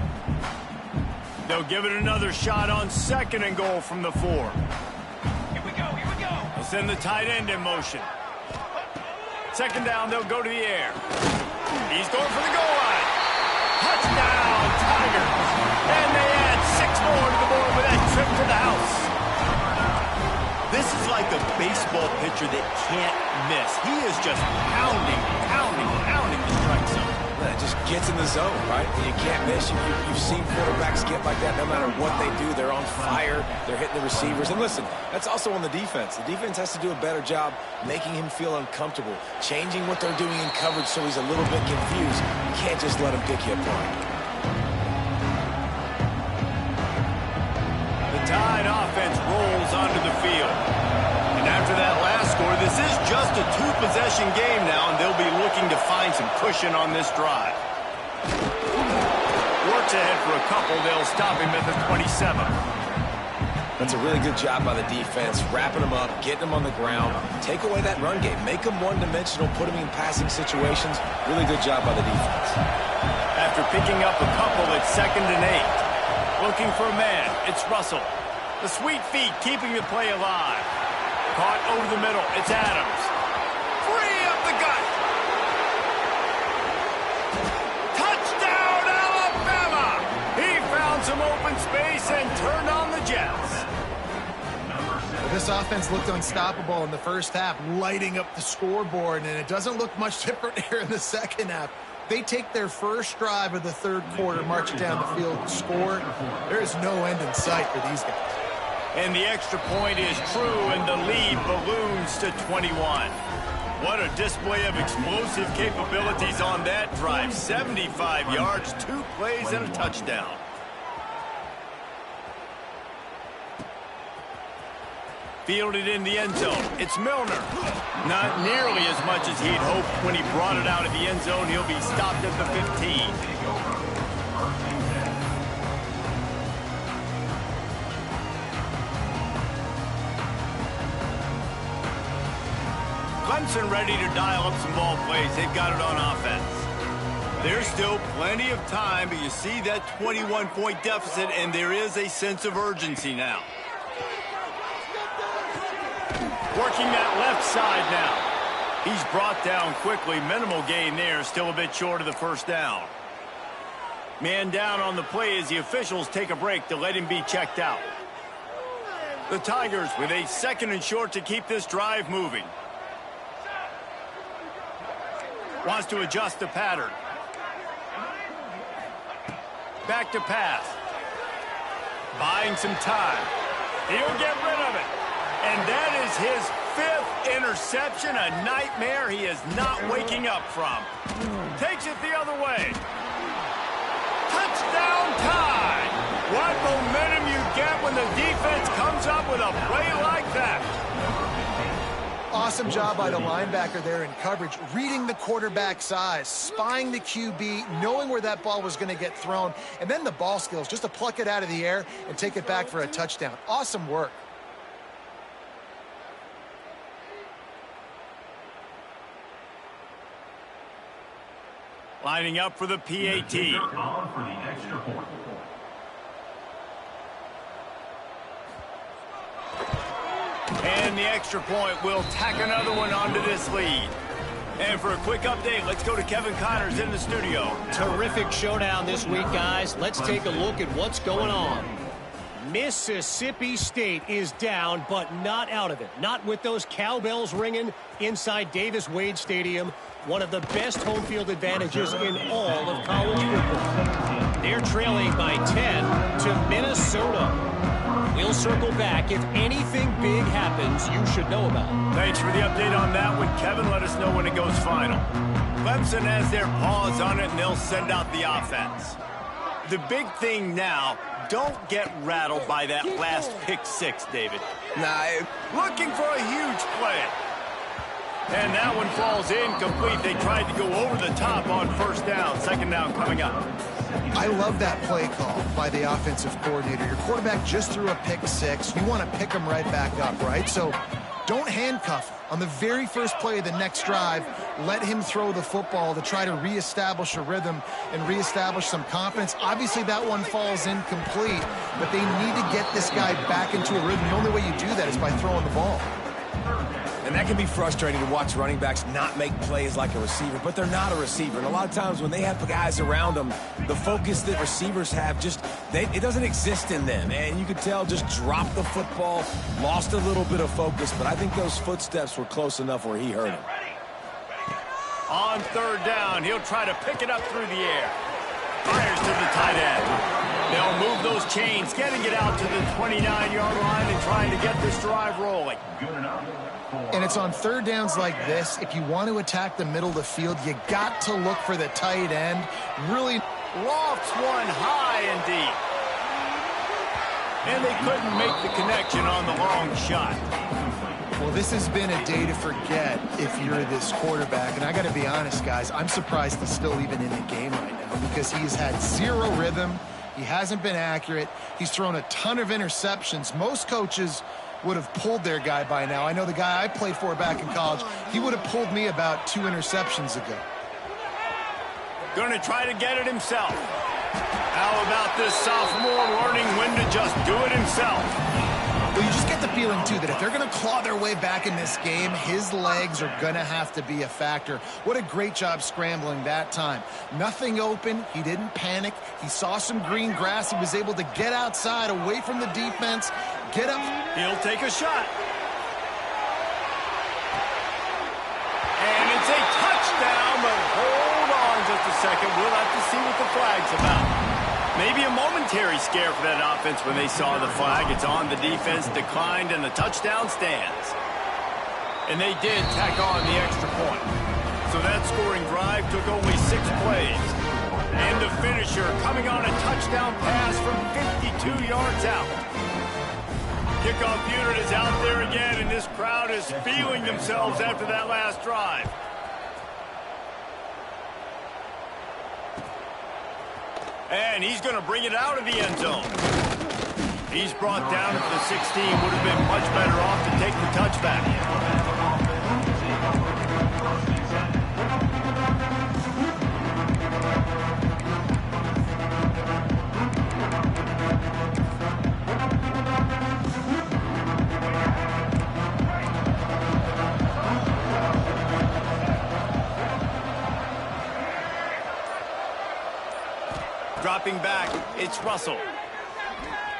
Speaker 1: They'll give it another shot on second and goal from the 4.
Speaker 3: Here we go.
Speaker 1: They'll send the tight end in motion. Second down, they'll go to the air. He's going for the goal line. Touchdown, Tigers. And they add 6 more to the board with that trip to the house. This is like a baseball pitcher that can't miss. He is just pounding the strike zone.
Speaker 3: It just gets in the zone, right? You can't miss. You've seen quarterbacks get like that no matter what they do. They're on fire. They're hitting the receivers. And listen, that's also on the defense. The defense has to do a better job making him feel uncomfortable, changing what they're doing in coverage so he's a little bit confused. You can't just let him pick you apart.
Speaker 1: The Tide offense rolls onto the field. And after that last score, this is just a 2-possession game now, and they'll be looking to find some cushion on this drive. Works ahead for a couple. They'll stop him at the 27.
Speaker 3: That's a really good job by the defense, wrapping them up, getting them on the ground. Take away that run game. Make them one-dimensional, put them in passing situations. Really good job by the defense.
Speaker 1: After picking up a couple, it's 2nd and 8. Looking for a man. It's Russell. The sweet feet keeping the play alive. Caught over the middle. It's Adams. Free up the gut. Touchdown, Alabama! He found some open space and turned on the Jets.
Speaker 2: This offense looked unstoppable in the first half, lighting up the scoreboard, and it doesn't look much different here in the second half. They take their first drive of the third quarter, march down the field, and score. There is no end in sight for these guys.
Speaker 1: And the extra point is true, and the lead balloons to 21. What a display of explosive capabilities on that drive. 75 yards, 2 plays, and a touchdown. Fielded in the end zone. It's Milner. Not nearly as much as he'd hoped when he brought it out of the end zone. He'll be stopped at the 15. Clemson ready to dial up some ball plays. They've got it on offense. There's still plenty of time, but you see that 21-point deficit, and there is a sense of urgency now. Working that left side now. He's brought down quickly. Minimal gain there. Still a bit short of the first down. Man down on the play as the officials take a break to let him be checked out. The Tigers with a 2nd and short to keep this drive moving. Wants to adjust the pattern. Back to pass. Buying some time. He'll get rid of it. And that is his 5th interception, a nightmare he is not waking up from. Takes it the other way. Touchdown time! What momentum you get when the defense comes up with a play like that.
Speaker 2: Awesome job by the linebacker there in coverage, reading the quarterback's eyes, spying the QB, knowing where that ball was going to get thrown, and then the ball skills just to pluck it out of the air and take it back for a touchdown. Awesome work.
Speaker 1: Lining up for the PAT.
Speaker 5: On for the extra point.
Speaker 1: And the extra point will tack another one onto this lead. And for a quick update, let's go to Kevin Connors in the studio.
Speaker 4: Terrific showdown this week, guys. Let's take a look at what's going on. Mississippi State is down, but not out of it. Not with those cowbells ringing inside Davis-Wade Stadium. One of the best home field advantages in all of college football. They're trailing by 10 to Minnesota. We'll circle back. If anything big happens, you should know about it.
Speaker 1: Thanks for the update on that one, Kevin. Let us know when it goes final. Clemson has their paws on it, and they'll send out the offense. The big thing now, don't get rattled by that last pick 6, David. Looking for a huge play. And that one falls incomplete. They tried to go over the top on first down. 2nd down coming up.
Speaker 2: I love that play call by the offensive coordinator. Your quarterback just threw a pick 6. You want to pick him right back up, right? So don't handcuff him. On the very first play of the next drive, let him throw the football to try to reestablish a rhythm and reestablish some confidence. Obviously, that one falls incomplete, but they need to get this guy back into a rhythm. The only way you do that is by throwing the ball.
Speaker 3: And that can be frustrating to watch running backs not make plays like a receiver, but they're not a receiver. And a lot of times when they have guys around them, the focus that receivers have it doesn't exist in them. And you could tell just dropped the football, lost a little bit of focus, but I think those footsteps were close enough where he heard him.
Speaker 1: On 3rd down, he'll try to pick it up through the air. Fires to the tight end. They'll move those chains, getting it out to the 29-yard line and trying to get this drive rolling.
Speaker 5: Good enough.
Speaker 2: And it's on 3rd downs like this. If you want to attack the middle of the field, you got to look for the tight end. Really
Speaker 1: Lofts one high and deep. And they couldn't make the connection on the long shot.
Speaker 2: Well, this has been a day to forget if you're this quarterback. And I got to be honest, guys, I'm surprised he's still even in the game right now because he's had 0 rhythm. He hasn't been accurate. He's thrown a ton of interceptions. Most coaches would have pulled their guy by now. I know the guy I played for back in college, he would have pulled me about 2 interceptions ago.
Speaker 1: Going to try to get it himself. How about this sophomore learning when to just do it himself?
Speaker 2: Well, you just get the feeling, too, that if they're going to claw their way back in this game, his legs are going to have to be a factor. What a great job scrambling that time. Nothing open. He didn't panic. He saw some green grass. He was able to get outside, away from the defense, get up.
Speaker 1: He'll take a shot. And it's a touchdown, but hold on just a second. We'll have to see what the flag's about. Maybe a momentary scare for that offense when they saw the flag. It's on, the defense declined, and the touchdown stands. And they did tack on the extra point. So that scoring drive took only 6 plays. And the finisher coming on a touchdown pass from 52 yards out. Kickoff unit is out there again, and this crowd is feeling themselves after that last drive. And he's going to bring it out of the end zone. He's brought down at the 16. Would have been much better off to take the touchback. Dropping back, it's Russell.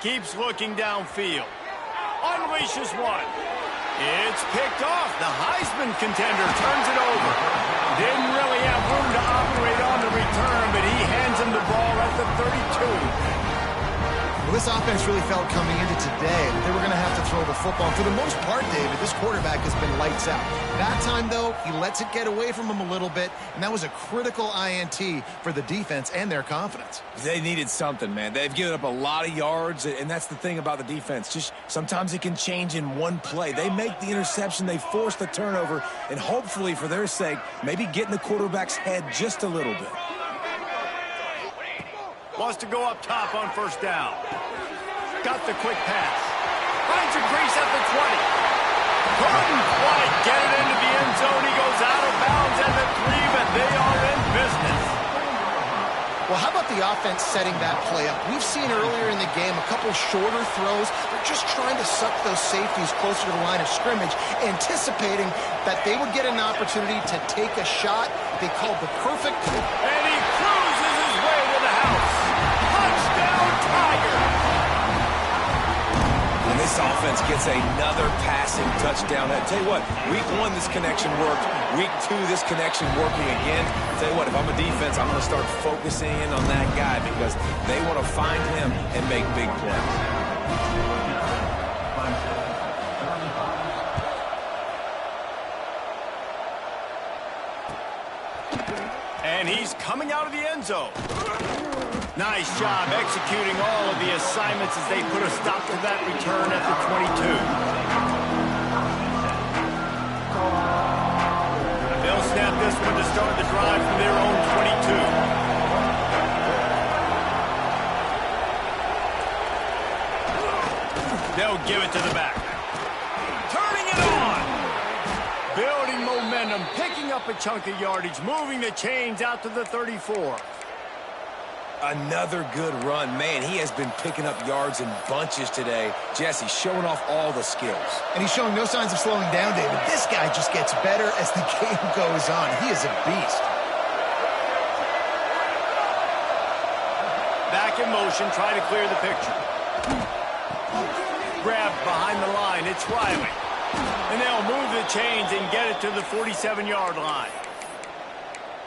Speaker 1: Keeps looking downfield. Unleashes one. It's picked off. The Heisman contender turns it over. Didn't really have room to operate on the return, but he hands him the ball at the 32.
Speaker 2: Well, this offense really felt coming into today that they were going to have to throw the football. And for the most part, David, this quarterback has been lights out. That time, though, he lets it get away from him a little bit, and that was a critical INT for the defense and their confidence.
Speaker 3: They needed something, man. They've given up a lot of yards, and that's the thing about the defense. Just sometimes it can change in one play. They make the interception, they force the turnover, and hopefully, for their sake, maybe get in the quarterback's head just a little bit.
Speaker 1: Wants to go up top on first down. Got the quick pass. Finds a crease at the 20. Couldn't quite get it into the end zone. He goes out of bounds at the 3, but they are in business.
Speaker 2: Well, how about the offense setting that play up? We've seen earlier in the game a couple shorter throws. They're just trying to suck those safeties closer to the line of scrimmage, anticipating that they would get an opportunity to take a shot. They called the perfect...
Speaker 1: And he cruises his way to the house. Touchdown, Tigers!
Speaker 3: And this offense gets another passing touchdown. I tell you what, week 1 this connection worked. Week 2 this connection working again. I tell you what, if I'm a defense, I'm going to start focusing in on that guy because they want to find him and make big plays.
Speaker 1: And he's coming out of the end zone. Nice job executing all of the assignments as they put a stop to that return at the 22. They'll snap this one to start the drive from their own 22. They'll give it to the back. Turning it on. Building momentum, picking up a chunk of yardage, moving the chains out to the 34.
Speaker 3: Another good run. Man, he has been picking up yards in bunches today. Jesse showing off all the skills.
Speaker 2: And he's showing no signs of slowing down, David. This guy just gets better as the game goes on. He is a beast.
Speaker 1: Back in motion, try to clear the picture. Grabbed behind the line, it's Riley. And they'll move the chains and get it to the 47-yard line.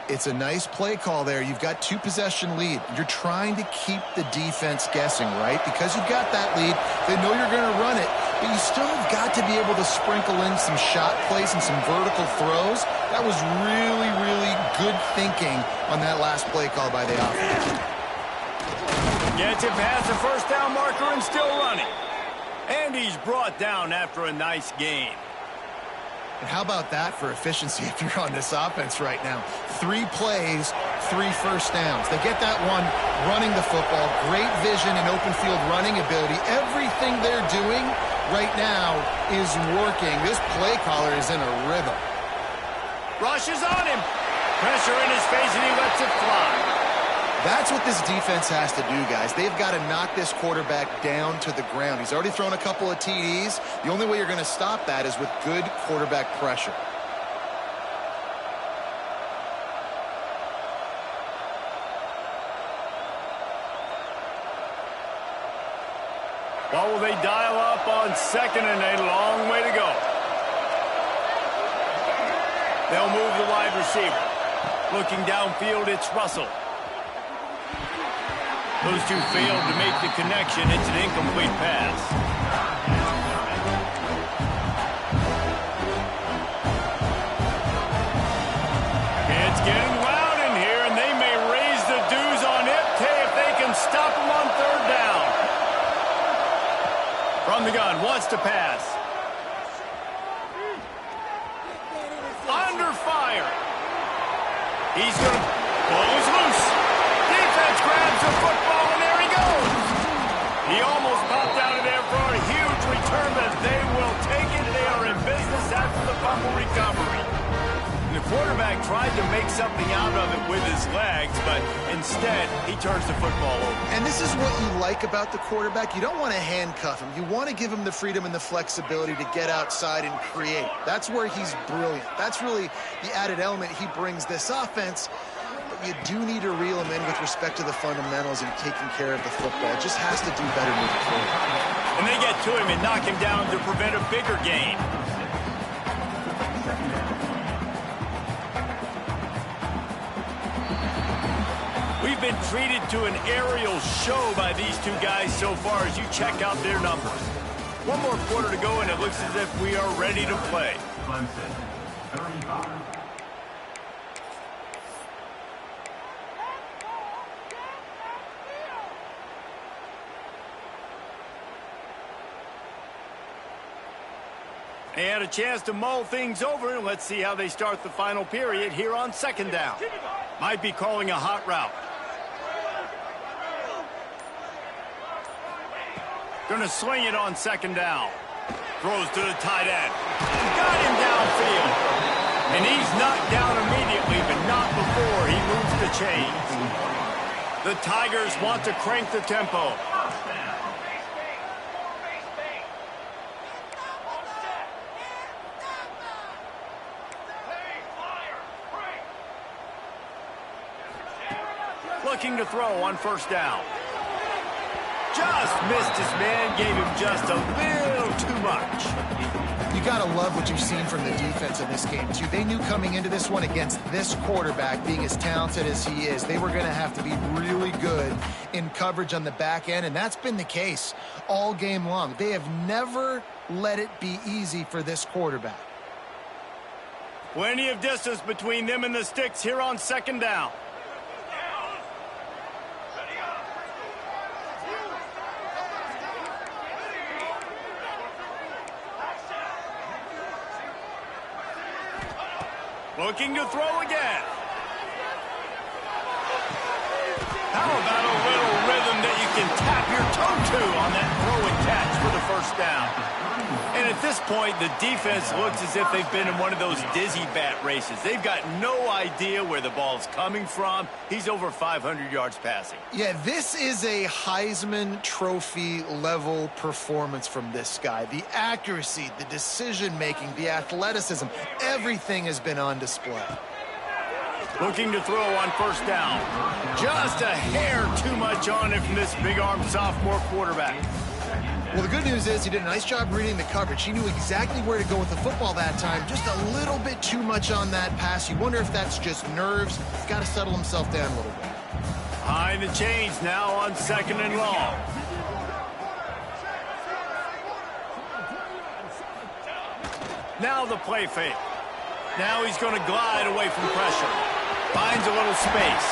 Speaker 2: It's a nice play call there. You've got 2-possession lead. You're trying to keep the defense guessing, right? Because you've got that lead, they know you're going to run it, but you still have got to be able to sprinkle in some shot plays and some vertical throws. That was really, really good thinking on that last play call by the offense.
Speaker 1: Gets it past the first down marker and still running. And he's brought down after a nice gain.
Speaker 2: And how about that for efficiency if you're on this offense right now? 3 plays, 3 first downs. They get that one running the football, great vision and open field running ability. Everything they're doing right now is working. This play caller is in a rhythm.
Speaker 1: Rushes on him. Pressure in his face and he lets it fly.
Speaker 2: That's what this defense has to do, guys. They've got to knock this quarterback down to the ground. He's already thrown a couple of TDs. The only way you're going to stop that is with good quarterback pressure.
Speaker 1: What will they dial up on second and a long way to go? They'll move the wide receiver. Looking downfield, it's Russell. Those two failed to make the connection. It's an incomplete pass. It's getting loud in here, and they may raise the dues on Iptay if they can stop him on third down. From the gun, 1-2. wants to pass. Under fire. He's going to ball is loose. Defense grabs the football, and there he goes. He almost popped out of there for a huge return, but they will take it. They are in business after the fumble recovery. The quarterback tried to make something out of it with his legs, but instead, he turns the football over.
Speaker 2: And this is what you like about the quarterback. You don't want to handcuff him. You want to give him the freedom and the flexibility to get outside and create. That's where he's brilliant. That's really the added element he brings this offense. But you do need to reel him in with respect to the fundamentals and taking care of the football. It just has to do better moving forward.
Speaker 1: And they get to him and knock him down to prevent a bigger gain. We've been treated to an aerial show by these two guys so far as you check out their numbers. One more quarter to go, and it looks as if we are ready to play.
Speaker 5: Clemson, 35.
Speaker 1: They had a chance to mull things over, and let's see how they start the final period here on second down. Might be calling a hot route. Going to sling it on second down. Throws to the tight end. Got him downfield. And he's knocked down immediately, but not before he moves the chains. The Tigers want to crank the tempo. Looking to throw on first down. Just missed his man, gave him just a little too much.
Speaker 2: You got to love what you've seen from the defense in this game, too. They knew coming into this one against this quarterback, being as talented as he is, they were going to have to be really good in coverage on the back end, and that's been the case all game long. They have never let it be easy for this quarterback.
Speaker 1: Plenty of distance between them and the sticks here on second down. Looking to throw again. How about a little rhythm that you can tap your toe to on that throw and catch for the first down? And at this point, the defense looks as if they've been in one of those dizzy bat races. They've got no idea where the ball's coming from. He's over 500 yards passing.
Speaker 2: Yeah, this is a Heisman Trophy level performance from this guy. The accuracy, the decision-making, the athleticism, everything has been on display.
Speaker 1: Looking to throw on first down. Just a hair too much on it from this big-armed sophomore quarterback.
Speaker 2: Well, the good news is he did a nice job reading the coverage. He knew exactly where to go with the football that time. Just a little bit too much on that pass. You wonder if that's just nerves. He's got to settle himself down a little bit.
Speaker 1: Behind the chains now on second and long. Now the play fake. Now he's going to glide away from pressure. Finds a little space.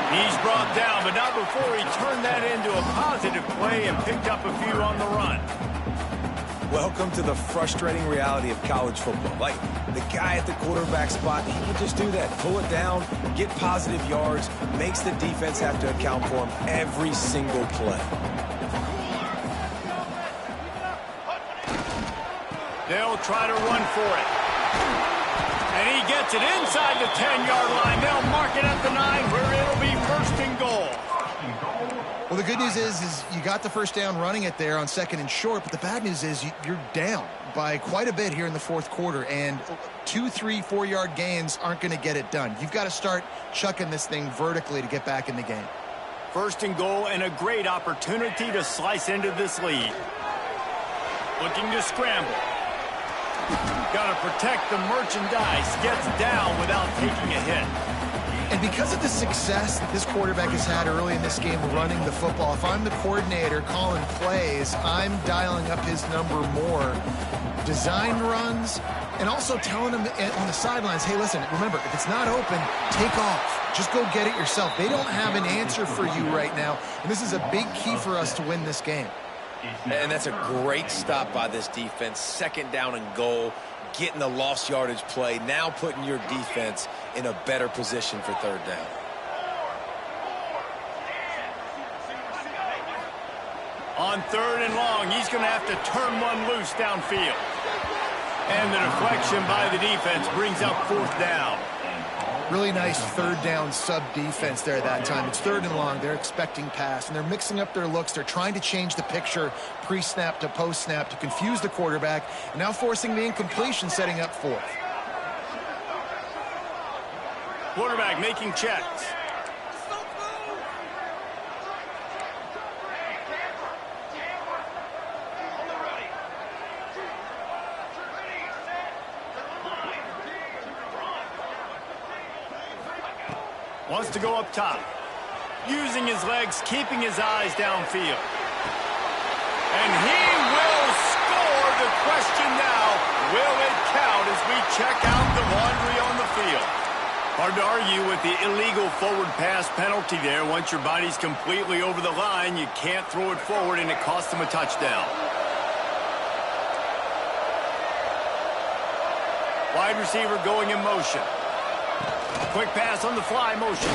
Speaker 1: He's brought down, but not before he turned that into a positive play and picked up a few on the run.
Speaker 3: Welcome to the frustrating reality of college football. Like, the guy at the quarterback spot, he can just do that. Pull it down, get positive yards, makes the defense have to account for him every single play.
Speaker 1: They'll try to run for it. And he gets it inside the 10-yard line. They'll mark it at the 9 where it'll be first and goal.
Speaker 2: Well, the good news is you got the first down running it there on second and short, but the bad news is you're down by quite a bit here in the fourth quarter, and 2, 3, 4-yard gains aren't going to get it done. You've got to start chucking this thing vertically to get back in the game.
Speaker 1: First and goal and a great opportunity to slice into this lead. Looking to scramble. Got to protect the merchandise. Gets down without taking a hit.
Speaker 2: And because of the success that this quarterback has had early in this game running the football, if I'm the coordinator calling plays, I'm dialing up his number more. Design runs, and also telling him on the sidelines, hey, listen, remember, if it's not open, take off. Just go get it yourself. They don't have an answer for you right now, and this is a big key for us to win this game.
Speaker 3: And that's a great stop by this defense. Second down and goal, getting the lost yardage play, now putting your defense in a better position for third down.
Speaker 1: On third and long, he's going to have to turn one loose downfield. And the deflection by the defense brings up fourth down.
Speaker 2: Really nice third down sub-defense there that time. It's third and long. They're expecting pass, and they're mixing up their looks. They're trying to change the picture pre-snap to post-snap to confuse the quarterback, and now forcing the incompletion, setting up fourth.
Speaker 1: Quarterback making checks. Wants to go up top. Using his legs, keeping his eyes downfield. And he will score. The question now, will it count as we check out the laundry on the field? Hard to argue with the illegal forward pass penalty there. Once your body's completely over the line, you can't throw it forward, and it costs them a touchdown. Wide receiver going in motion. Quick pass on the fly motion.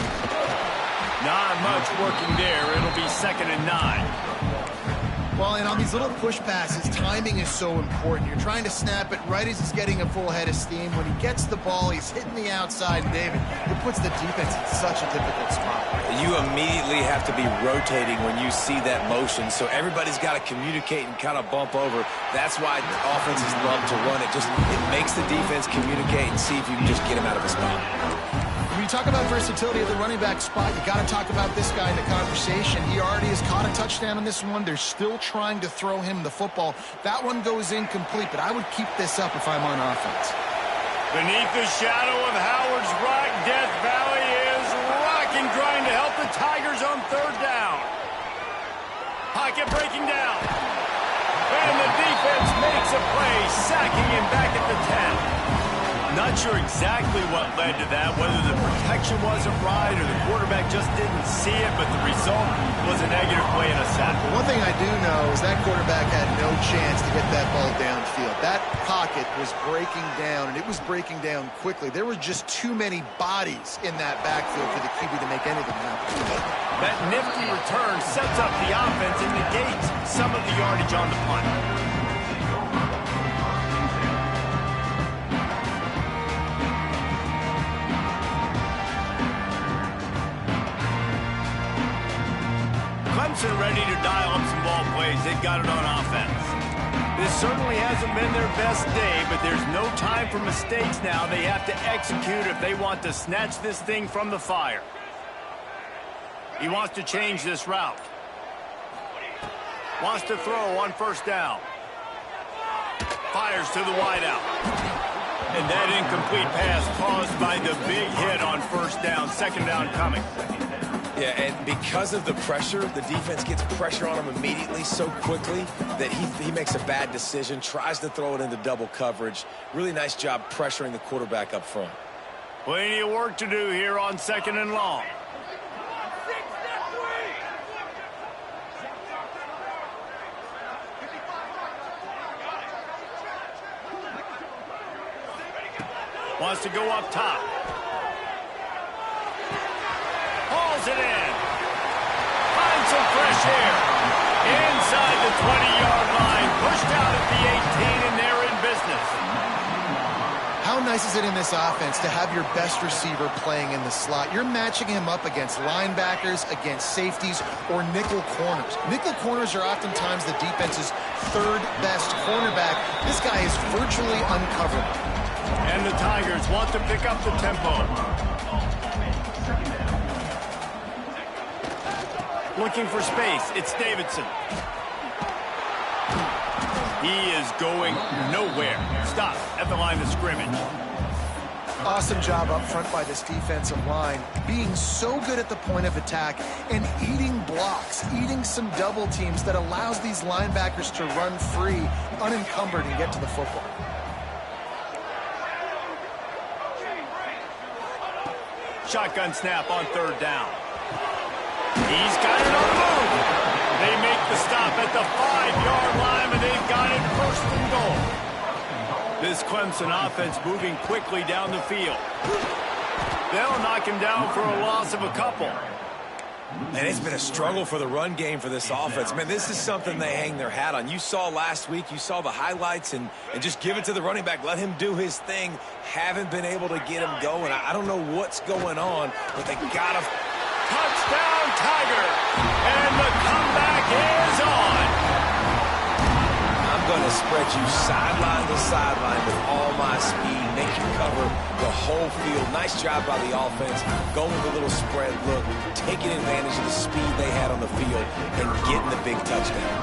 Speaker 1: Not much working there. It'll be 2nd and 9.
Speaker 2: Well, and on these little push passes, timing is so important. You're trying to snap it right as he's getting a full head of steam. When he gets the ball, he's hitting the outside, and David, it puts the defense in such a difficult spot.
Speaker 3: You immediately have to be rotating when you see that motion, so everybody's got to communicate and kind of bump over. That's why offenses love to run it. It makes the defense communicate and see if you can just get him out of a spot.
Speaker 2: When you talk about versatility at the running back spot, you got to talk about this guy in the conversation. He already has caught a touchdown on this one. They're still trying to throw him the football. That one goes incomplete, but I would keep this up if I'm on offense.
Speaker 1: Beneath the shadow of Howard's Rock, Death Valley is rocking, trying to help the Tigers on third down. Pocket breaking down. And the defense makes a play, sacking him back at the 10. Not sure exactly what led to that, whether the protection wasn't right or the quarterback just didn't see it, but the result was a negative play and a sack.
Speaker 2: One thing I do know is that quarterback had no chance to get that ball downfield. That pocket was breaking down, and it was breaking down quickly. There were just too many bodies in that backfield for the QB to make anything happen.
Speaker 1: That nifty return sets up the offense and negates some of the yardage on the punt. Clemson ready to dial up some ball plays. They've got it on offense. This certainly hasn't been their best day, but there's no time for mistakes now. They have to execute if they want to snatch this thing from the fire. He wants to change this route. Wants to throw on first down. Fires to the wideout. And that incomplete pass caused by the big hit on first down. 2nd down coming.
Speaker 3: Yeah, and because of the pressure, the defense gets pressure on him immediately so quickly that he makes a bad decision, tries to throw it into double coverage. Really nice job pressuring the quarterback up front.
Speaker 1: Plenty of work to do here on 2nd and long. Wants to go up top. Hauls it in. Finds some fresh air. Inside the 20-yard line. Pushed out at the 18, and they're in business.
Speaker 2: How nice is it in this offense to have your best receiver playing in the slot? You're matching him up against linebackers, against safeties, or nickel corners. Nickel corners are oftentimes the defense's third best cornerback. This guy is virtually uncoverable.
Speaker 1: And the Tigers want to pick up the tempo. Looking for space. It's Davidson. He is going nowhere. Stop at the line of scrimmage.
Speaker 2: Awesome job up front by this defensive line, being so good at the point of attack and eating blocks, eating some double teams that allows these linebackers to run free, unencumbered, and get to the football. Shotgun snap on third down.
Speaker 1: He's got it on the move. They make the stop at the 5-yard line, and they've got it first and goal. This Clemson offense moving quickly down the field. They'll knock him down for a loss of a couple.
Speaker 3: And it's been a struggle for the run game for this offense. Man, this is something they hang their hat on. You saw last week, you saw the highlights, and just give it to the running back. Let him do his thing. Haven't been able to get him going. I don't know what's going on, but they got to...
Speaker 1: Touchdown, Tiger! And the comeback is on!
Speaker 3: I'm going to spread you sideline to sideline with all my speed, make you cover the whole field. Nice job by the offense, going with a little spread look, taking advantage of the speed they had on the field, and getting the big touchdown.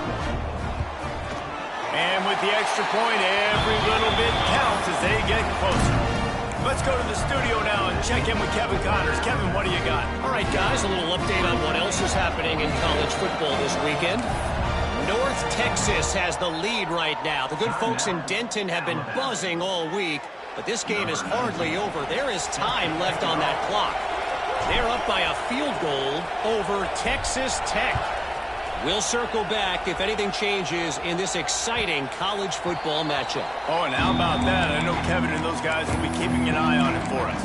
Speaker 1: And with the extra point, every little bit counts as they get closer. Let's go to the studio now and check in with Kevin Connors. Kevin, what do you got?
Speaker 4: All right, guys, a little update on what else is happening in college football this weekend. North Texas has the lead right now. The good folks in Denton have been buzzing all week, but this game is hardly over. There is time left on that clock. They're up by a field goal over Texas Tech. We'll circle back if anything changes in this exciting college football matchup.
Speaker 1: Oh, and how about that? I know Kevin and those guys will be keeping an eye on it for us.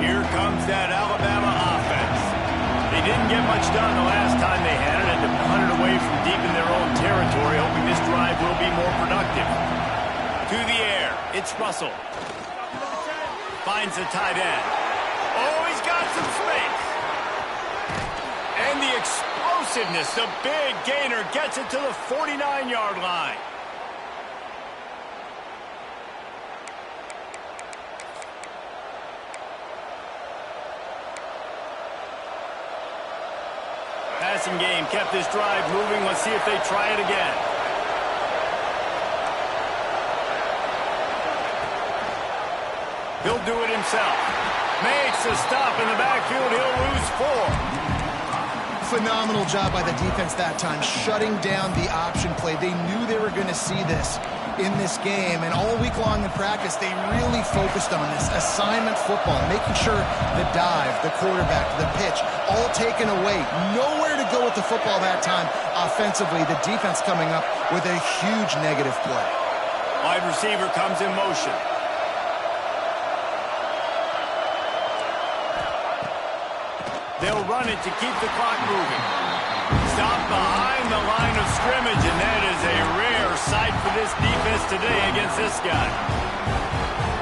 Speaker 1: Here comes that Alabama offense. They didn't get much done the last time they had it, and to punt it away from deep in their own territory, hoping this drive will be more productive. To the air, it's Russell. Finds the tight end. Oh, he's got some space. And the explosiveness, the big gainer, gets it to the 49-yard line. Passing game kept this drive moving. Let's see if they try it again. He'll do it himself. Makes a stop in the backfield. He'll lose 4.
Speaker 2: Phenomenal job by the defense that time, shutting down the option play. They knew they were going to see this in this game, and all week long in practice, they really focused on this assignment football, making sure the dive, the quarterback, the pitch, all taken away. Nowhere to go with the football that time. Offensively, the defense coming up with a huge negative play.
Speaker 1: Wide receiver comes in motion. They'll run it to keep the clock moving. Stop behind the line of scrimmage, and that is a rare sight for this defense today against this guy.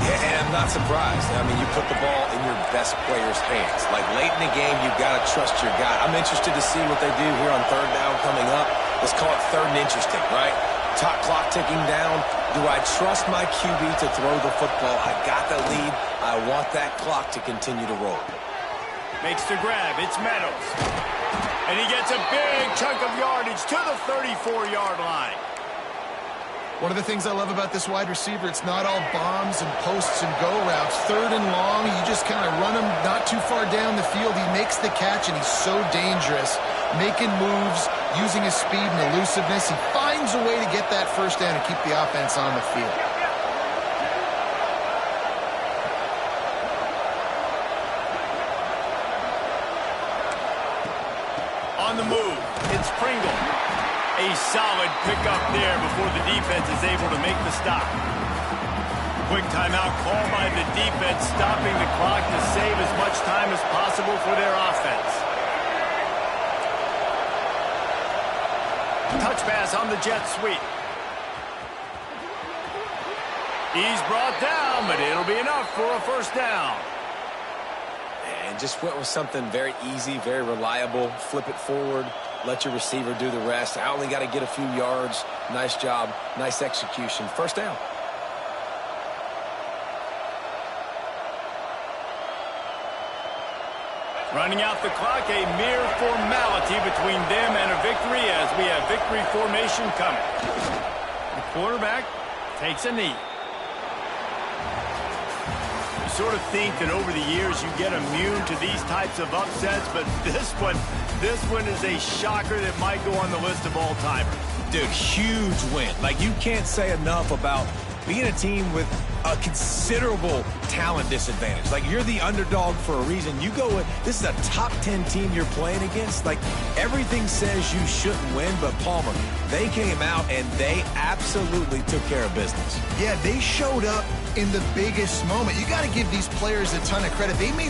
Speaker 3: Yeah, and I'm not surprised. I mean, you put the ball in your best player's hands. Like, late in the game, you've got to trust your guy. I'm interested to see what they do here on third down coming up. Let's call it third and interesting, right? Top clock ticking down. Do I trust my QB to throw the football? I got the lead. I want that clock to continue to roll.
Speaker 1: Makes the grab. It's Meadows. And he gets a big chunk of yardage to the 34-yard line.
Speaker 2: One of the things I love about this wide receiver, it's not all bombs and posts and go routes. Third and long, you just kind of run him not too far down the field. He makes the catch, and he's so dangerous, making moves, using his speed and elusiveness. He finds a way to get that first down and keep the offense on the field.
Speaker 1: On the move, it's Pringle. A solid pickup there before the defense is able to make the stop. Quick timeout call by the defense, stopping the clock to save as much time as possible for their offense. Touch pass on the jet sweep. He's brought down, but it'll be enough for a first down.
Speaker 3: And just went with something very easy, very reliable. Flip it forward, let your receiver do the rest. I only got to get a few yards. Nice job, nice execution. First down.
Speaker 1: Running out the clock, a mere formality between them and a victory as we have victory formation coming. The quarterback takes a knee. You sort of think that over the years you get immune to these types of upsets, but this one is a shocker that might go on the list of all-timers.
Speaker 3: Dude, huge win. Like, you can't say enough about being a team with a considerable talent disadvantage. Like, you're the underdog for a reason. You go with, this is a top 10 team you're playing against. Like, everything says you shouldn't win, but Palmer, they came out and they absolutely took care of business.
Speaker 2: Yeah, they showed up in the biggest moment. You got to give these players a ton of credit. They made